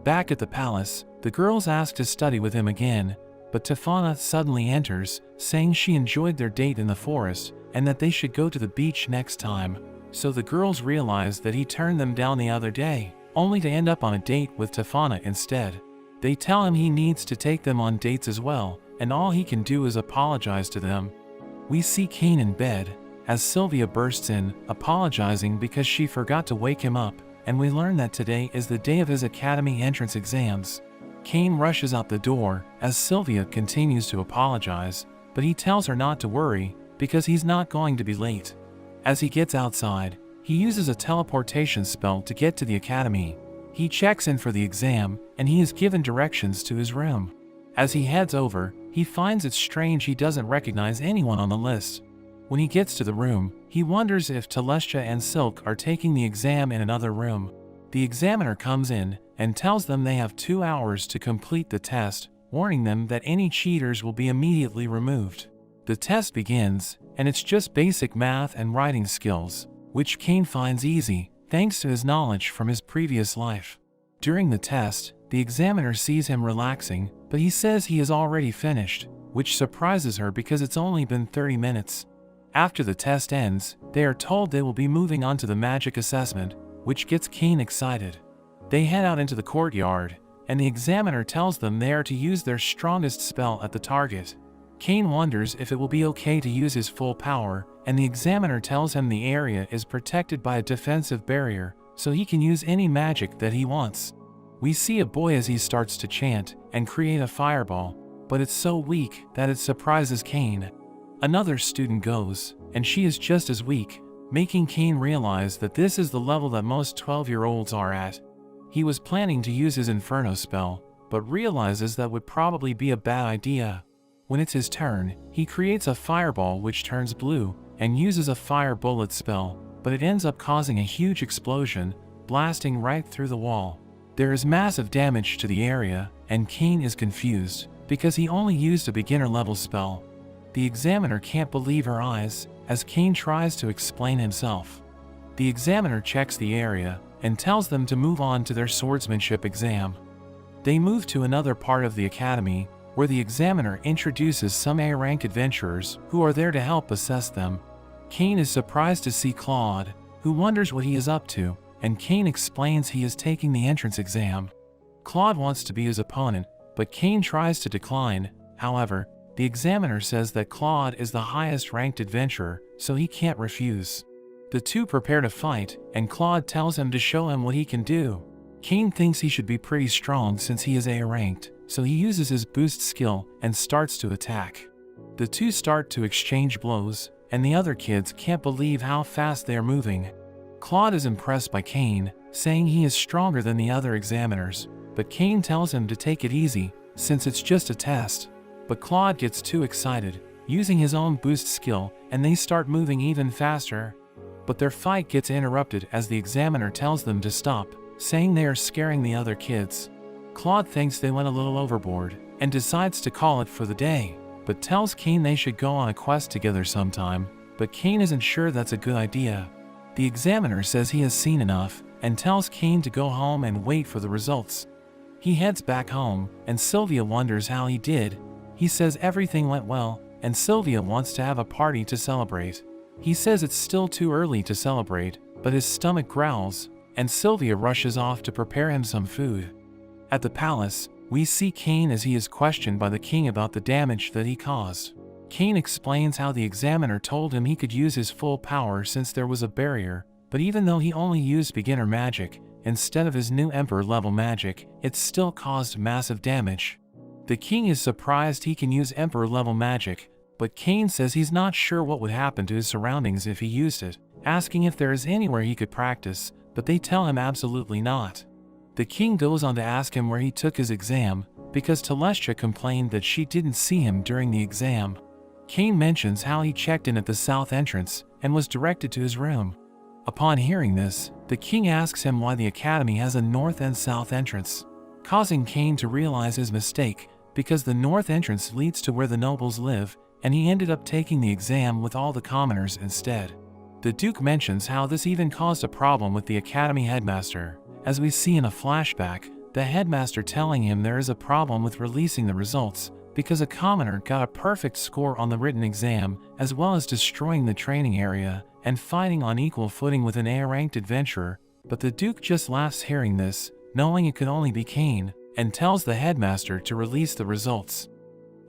Back at the palace, the girls ask to study with him again, but Tefana suddenly enters, saying she enjoyed their date in the forest, and that they should go to the beach next time. So the girls realize that he turned them down the other day, only to end up on a date with Tefana instead. They tell him he needs to take them on dates as well, and all he can do is apologize to them. We see Cain in bed, as Sylvia bursts in, apologizing because she forgot to wake him up, and we learn that today is the day of his academy entrance exams. Cain rushes out the door, as Sylvia continues to apologize, but he tells her not to worry, because he's not going to be late. As he gets outside, he uses a teleportation spell to get to the academy. He checks in for the exam, and he is given directions to his room. As he heads over, he finds it strange he doesn't recognize anyone on the list. When he gets to the room, he wonders if Telestia and Silk are taking the exam in another room. The examiner comes in and tells them they have 2 hours to complete the test, warning them that any cheaters will be immediately removed. The test begins, and it's just basic math and writing skills, which Cain finds easy, thanks to his knowledge from his previous life. During the test, the examiner sees him relaxing, but he says he is already finished, which surprises her because it's only been 30 minutes. After the test ends, they are told they will be moving on to the magic assessment, which gets Cain excited. They head out into the courtyard, and the examiner tells them they are to use their strongest spell at the target. Cain wonders if it will be okay to use his full power, and the examiner tells him the area is protected by a defensive barrier, so he can use any magic that he wants. We see a boy as he starts to chant and create a fireball, but it's so weak that it surprises Cain. Another student goes, and she is just as weak, making Cain realize that this is the level that most 12-year-olds are at. He was planning to use his Inferno spell, but realizes that would probably be a bad idea. When it's his turn, he creates a fireball which turns blue, and uses a fire bullet spell, but it ends up causing a huge explosion, blasting right through the wall. There is massive damage to the area, and Cain is confused, because he only used a beginner-level spell. The examiner can't believe her eyes, as Cain tries to explain himself. The examiner checks the area, and tells them to move on to their swordsmanship exam. They move to another part of the academy, where the examiner introduces some A-rank adventurers who are there to help assess them. Cain is surprised to see Claude, who wonders what he is up to, and Cain explains he is taking the entrance exam. Claude wants to be his opponent, but Cain tries to decline. However, the examiner says that Claude is the highest ranked adventurer, so he can't refuse. The two prepare to fight, and Claude tells him to show him what he can do. Cain thinks he should be pretty strong since he is A-ranked, so he uses his boost skill and starts to attack. The two start to exchange blows, and the other kids can't believe how fast they are moving. Claude is impressed by Cain, saying he is stronger than the other examiners, but Cain tells him to take it easy, since it's just a test. But Claude gets too excited, using his own boost skill, and they start moving even faster. But their fight gets interrupted as the examiner tells them to stop, saying they are scaring the other kids. Claude thinks they went a little overboard, and decides to call it for the day, but tells Cain they should go on a quest together sometime, but Cain isn't sure that's a good idea. The examiner says he has seen enough, and tells Cain to go home and wait for the results. He heads back home, and Sylvia wonders how he did. He says everything went well, and Sylvia wants to have a party to celebrate. He says it's still too early to celebrate, but his stomach growls, and Sylvia rushes off to prepare him some food. At the palace, we see Cain as he is questioned by the king about the damage that he caused. Cain explains how the examiner told him he could use his full power since there was a barrier, but even though he only used beginner magic, instead of his new Emperor-level magic, it still caused massive damage. The king is surprised he can use Emperor-level magic, but Cain says he's not sure what would happen to his surroundings if he used it, asking if there is anywhere he could practice, but they tell him absolutely not. The king goes on to ask him where he took his exam, because Telestia complained that she didn't see him during the exam. Cain mentions how he checked in at the south entrance, and was directed to his room. Upon hearing this, the king asks him why the academy has a north and south entrance, causing Cain to realize his mistake, because the north entrance leads to where the nobles live, and he ended up taking the exam with all the commoners instead. The Duke mentions how this even caused a problem with the academy headmaster, as we see in a flashback, the headmaster telling him there is a problem with releasing the results, because a commoner got a perfect score on the written exam, as well as destroying the training area, and fighting on equal footing with an A-ranked adventurer, but the Duke just laughs hearing this, knowing it could only be Cain, and tells the headmaster to release the results.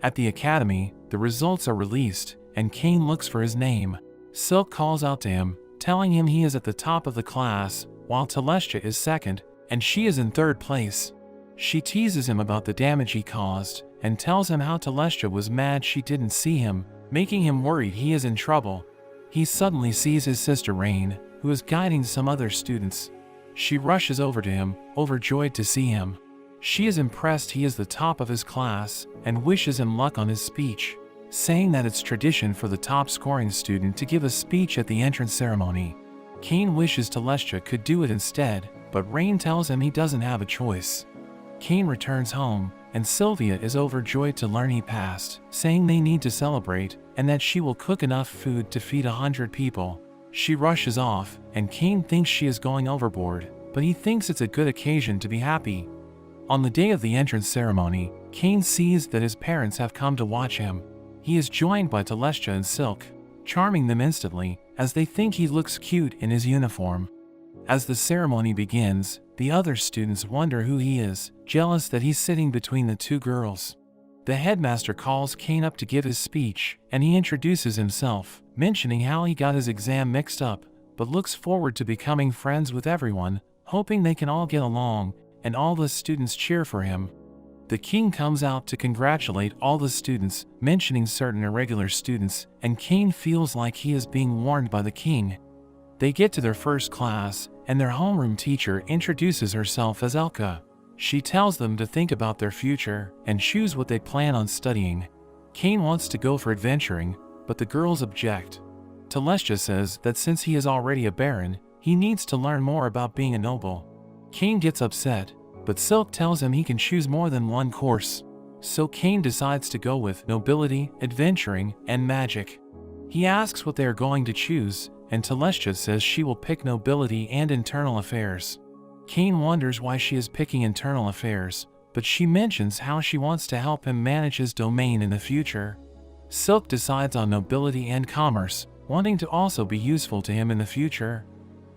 At the academy, the results are released, and Cain looks for his name. Silk calls out to him, telling him he is at the top of the class, while Telestia is second, and she is in third place. She teases him about the damage he caused, and tells him how Telestia was mad she didn't see him, making him worried he is in trouble. He suddenly sees his sister Rain, who is guiding some other students. She rushes over to him, overjoyed to see him. She is impressed he is the top of his class, and wishes him luck on his speech, saying that it's tradition for the top scoring student to give a speech at the entrance ceremony. Cain wishes Telestia could do it instead, but Rain tells him he doesn't have a choice. Cain returns home, and Sylvia is overjoyed to learn he passed, saying they need to celebrate, and that she will cook enough food to feed 100 people. She rushes off, and Cain thinks she is going overboard, but he thinks it's a good occasion to be happy. On the day of the entrance ceremony, Cain sees that his parents have come to watch him. He is joined by Telestia and Silk, charming them instantly, as they think he looks cute in his uniform. As the ceremony begins, The other students wonder who he is, jealous that he's sitting between the two girls. The headmaster calls Cain up to give his speech, and he introduces himself, mentioning how he got his exam mixed up, but looks forward to becoming friends with everyone, hoping they can all get along, and all the students cheer for him. The king comes out to congratulate all the students, mentioning certain irregular students, and Cain feels like he is being warned by the king. They get to their first class, and their homeroom teacher introduces herself as Elka. She tells them to think about their future and choose what they plan on studying. Cain wants to go for adventuring, but the girls object. Telestia says that since he is already a baron, he needs to learn more about being a noble. Cain gets upset, but Silk tells him he can choose more than one course. So Cain decides to go with nobility, adventuring, and magic. He asks what they are going to choose, and Telestia says she will pick nobility and internal affairs. Cain wonders why she is picking internal affairs, but she mentions how she wants to help him manage his domain in the future. Silk decides on nobility and commerce, wanting to also be useful to him in the future.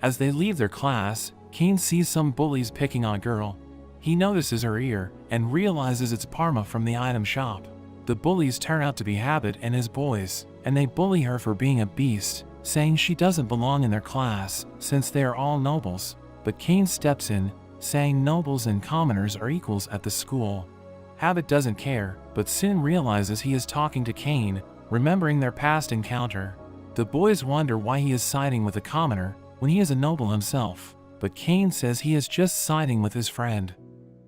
As they leave their class, Cain sees some bullies picking on a girl. He notices her ear and realizes it's Parma from the item shop. The bullies turn out to be Habit and his boys, and they bully her for being a beast, saying she doesn't belong in their class since they are all nobles. But Cain steps in, saying nobles and commoners are equals at the school. Habit doesn't care, but soon realizes he is talking to Cain, remembering their past encounter. The boys wonder why he is siding with a commoner when he is a noble himself, but Cain says he is just siding with his friend.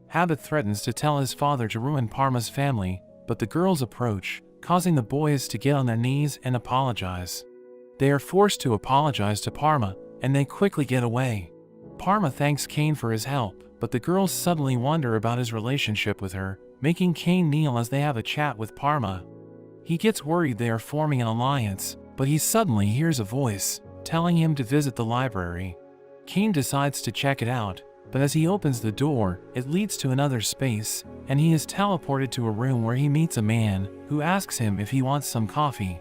Habit threatens to tell his father to ruin Parma's family, but the girls approach, causing the boys to get on their knees and apologize. They are forced to apologize to Parma, and they quickly get away. Parma thanks Cain for his help, but the girls suddenly wonder about his relationship with her, making Cain kneel as they have a chat with Parma. He gets worried they are forming an alliance, but he suddenly hears a voice, telling him to visit the library. Cain decides to check it out, but as he opens the door, it leads to another space, and he is teleported to a room where he meets a man, who asks him if he wants some coffee.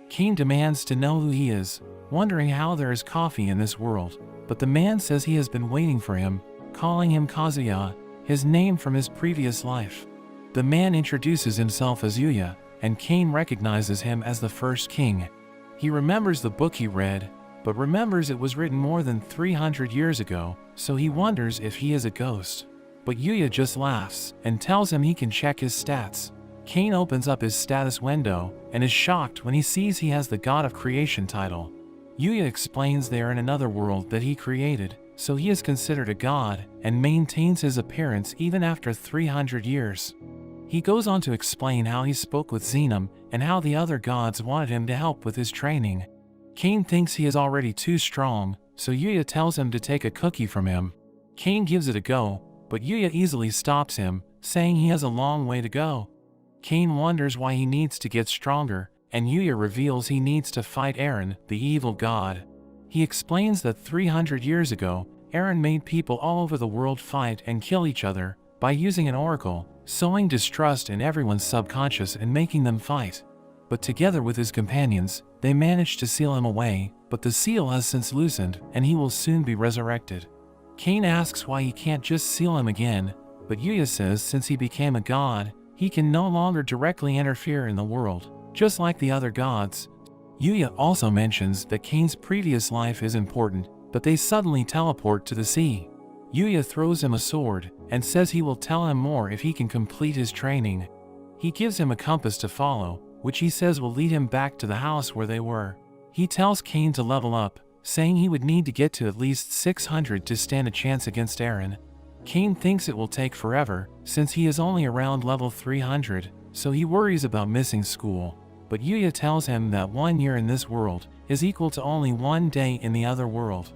Cain demands to know who he is, wondering how there is coffee in this world, but the man says he has been waiting for him, calling him Kazuya, his name from his previous life. The man introduces himself as Yuya, and Cain recognizes him as the first king. He remembers the book he read, but remembers it was written more than 300 years ago, so he wonders if he is a ghost. But Yuya just laughs and tells him he can check his stats. Cain opens up his status window and is shocked when he sees he has the God of Creation title. Yuya explains they are in another world that he created, so he is considered a god and maintains his appearance even after 300 years. He goes on to explain how he spoke with Xenom and how the other gods wanted him to help with his training. Cain thinks he is already too strong, so Yuya tells him to take a cookie from him. Cain gives it a go, but Yuya easily stops him, saying he has a long way to go. Cain wonders why he needs to get stronger, and Yuya reveals he needs to fight Eren, the evil god. He explains that 300 years ago, Eren made people all over the world fight and kill each other by using an oracle, sowing distrust in everyone's subconscious and making them fight. But together with his companions, they managed to seal him away, but the seal has since loosened and he will soon be resurrected. Cain asks why he can't just seal him again, but Yuya says since he became a god, he can no longer directly interfere in the world, just like the other gods. Yuya also mentions that Cain's previous life is important, but they suddenly teleport to the sea. Yuya throws him a sword and says he will tell him more if he can complete his training. He gives him a compass to follow, which he says will lead him back to the house where they were. He tells Cain to level up, saying he would need to get to at least 600 to stand a chance against Eren. Cain thinks it will take forever, since he is only around level 300, so he worries about missing school. But Yuya tells him that 1 year in this world is equal to only 1 day in the other world.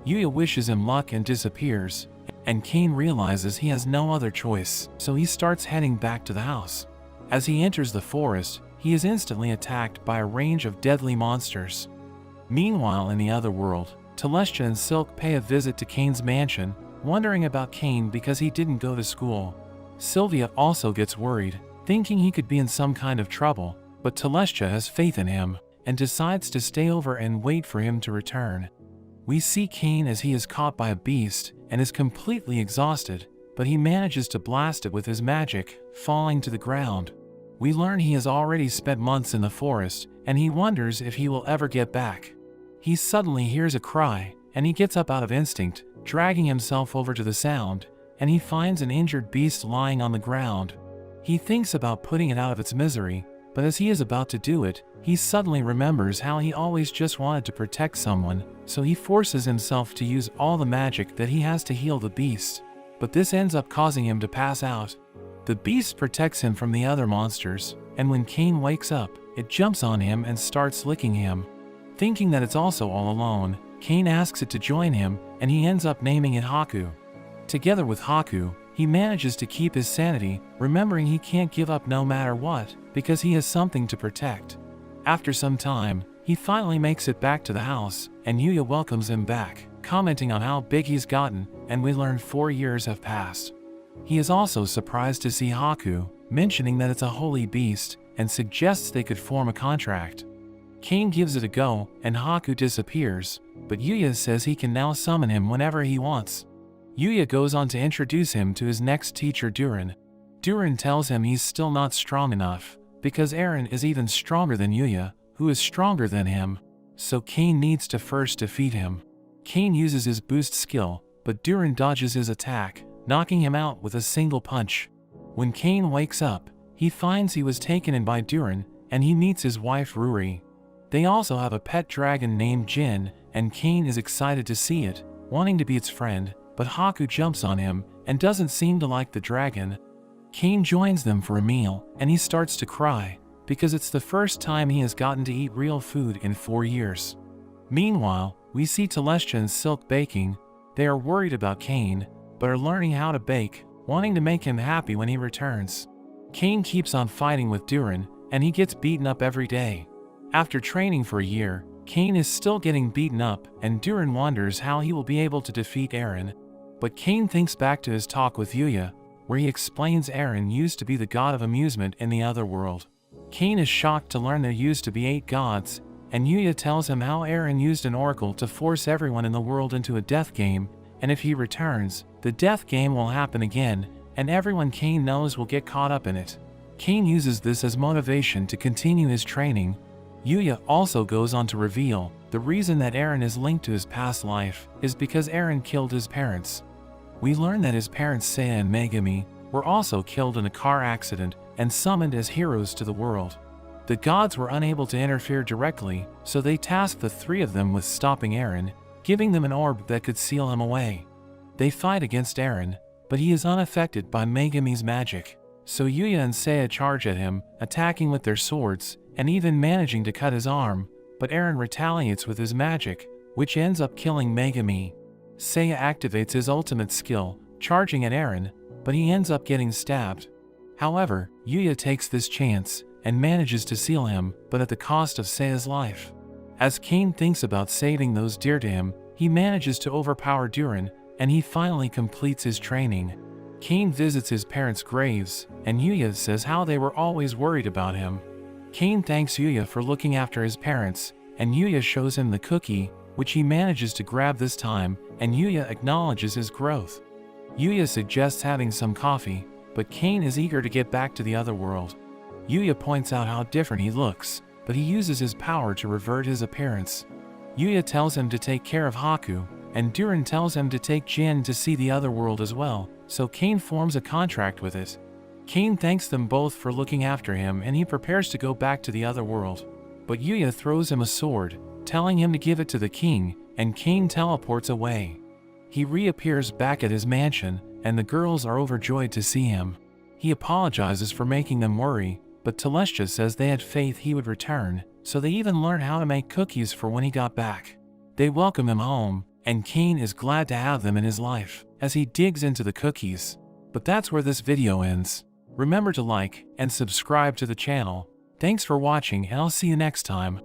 Yuya wishes him luck and disappears, and Cain realizes he has no other choice, so he starts heading back to the house. As he enters the forest, he is instantly attacked by a range of deadly monsters. Meanwhile, in the other world, Telestia and Silk pay a visit to Cain's mansion, wondering about Cain because he didn't go to school. Sylvia also gets worried, thinking he could be in some kind of trouble, but Telestia has faith in him and decides to stay over and wait for him to return. We see Cain as he is caught by a beast and is completely exhausted, but he manages to blast it with his magic, falling to the ground. We learn he has already spent months in the forest, and he wonders if he will ever get back. He suddenly hears a cry, and he gets up out of instinct, dragging himself over to the sound, and he finds an injured beast lying on the ground. He thinks about putting it out of its misery, but as he is about to do it, he suddenly remembers how he always just wanted to protect someone, so he forces himself to use all the magic that he has to heal the beast. But this ends up causing him to pass out. The beast protects him from the other monsters, and when Cain wakes up, it jumps on him and starts licking him. Thinking that it's also all alone, Cain asks it to join him, and he ends up naming it Haku. Together with Haku, he manages to keep his sanity, remembering he can't give up no matter what, because he has something to protect. After some time, he finally makes it back to the house, and Yuya welcomes him back, commenting on how big he's gotten, and we learn 4 years have passed. He is also surprised to see Haku, mentioning that it's a holy beast, and suggests they could form a contract. Cain gives it a go, and Haku disappears, but Yuya says he can now summon him whenever he wants. Yuya goes on to introduce him to his next teacher Durin. Durin tells him he's still not strong enough, because Eren is even stronger than Yuya, who is stronger than him, so Cain needs to first defeat him. Cain uses his boost skill, but Durin dodges his attack, knocking him out with a single punch. When Cain wakes up, he finds he was taken in by Durin, and he meets his wife Ruri. They also have a pet dragon named Jin, and Cain is excited to see it, wanting to be its friend, but Haku jumps on him, and doesn't seem to like the dragon. Cain joins them for a meal, and he starts to cry, because it's the first time he has gotten to eat real food in 4 years. Meanwhile, we see Telestia and Silk baking. They are worried about Cain, but are learning how to bake, wanting to make him happy when he returns. Cain keeps on fighting with Durin, and he gets beaten up every day. After training for a year, Cain is still getting beaten up, and Durin wonders how he will be able to defeat Eren. But Cain thinks back to his talk with Yuya, where he explains Eren used to be the god of amusement in the other world. Cain is shocked to learn there used to be 8 gods, and Yuya tells him how Eren used an oracle to force everyone in the world into a death game, and if he returns, the death game will happen again, and everyone Cain knows will get caught up in it. Cain uses this as motivation to continue his training. Yuya also goes on to reveal the reason that Eren is linked to his past life is because Eren killed his parents. We learn that his parents Seiya and Megumi were also killed in a car accident and summoned as heroes to the world. The gods were unable to interfere directly, so they tasked the 3 of them with stopping Eren, giving them an orb that could seal him away. They fight against Eren, but he is unaffected by Megumi's magic, so Yuya and Seiya charge at him, attacking with their swords, and even managing to cut his arm, but Eren retaliates with his magic, which ends up killing Megumi. Seiya activates his ultimate skill, charging at Eren, but he ends up getting stabbed. However, Yuya takes this chance, and manages to seal him, but at the cost of Seiya's life. As Cain thinks about saving those dear to him, he manages to overpower Durin, and he finally completes his training. Cain visits his parents' graves, and Yuya says how they were always worried about him. Cain thanks Yuya for looking after his parents, and Yuya shows him the cookie, which he manages to grab this time, and Yuya acknowledges his growth. Yuya suggests having some coffee, but Cain is eager to get back to the other world. Yuya points out how different he looks, but he uses his power to revert his appearance. Yuya tells him to take care of Haku, and Durin tells him to take Jin to see the other world as well, so Cain forms a contract with it. Cain thanks them both for looking after him, and he prepares to go back to the other world. But Yuya throws him a sword, telling him to give it to the king, and Cain teleports away. He reappears back at his mansion, and the girls are overjoyed to see him. He apologizes for making them worry, but Telestia says they had faith he would return, so they even learn how to make cookies for when he got back. They welcome him home, and Cain is glad to have them in his life, as he digs into the cookies. But that's where this video ends. Remember to like and subscribe to the channel. Thanks for watching, and I'll see you next time.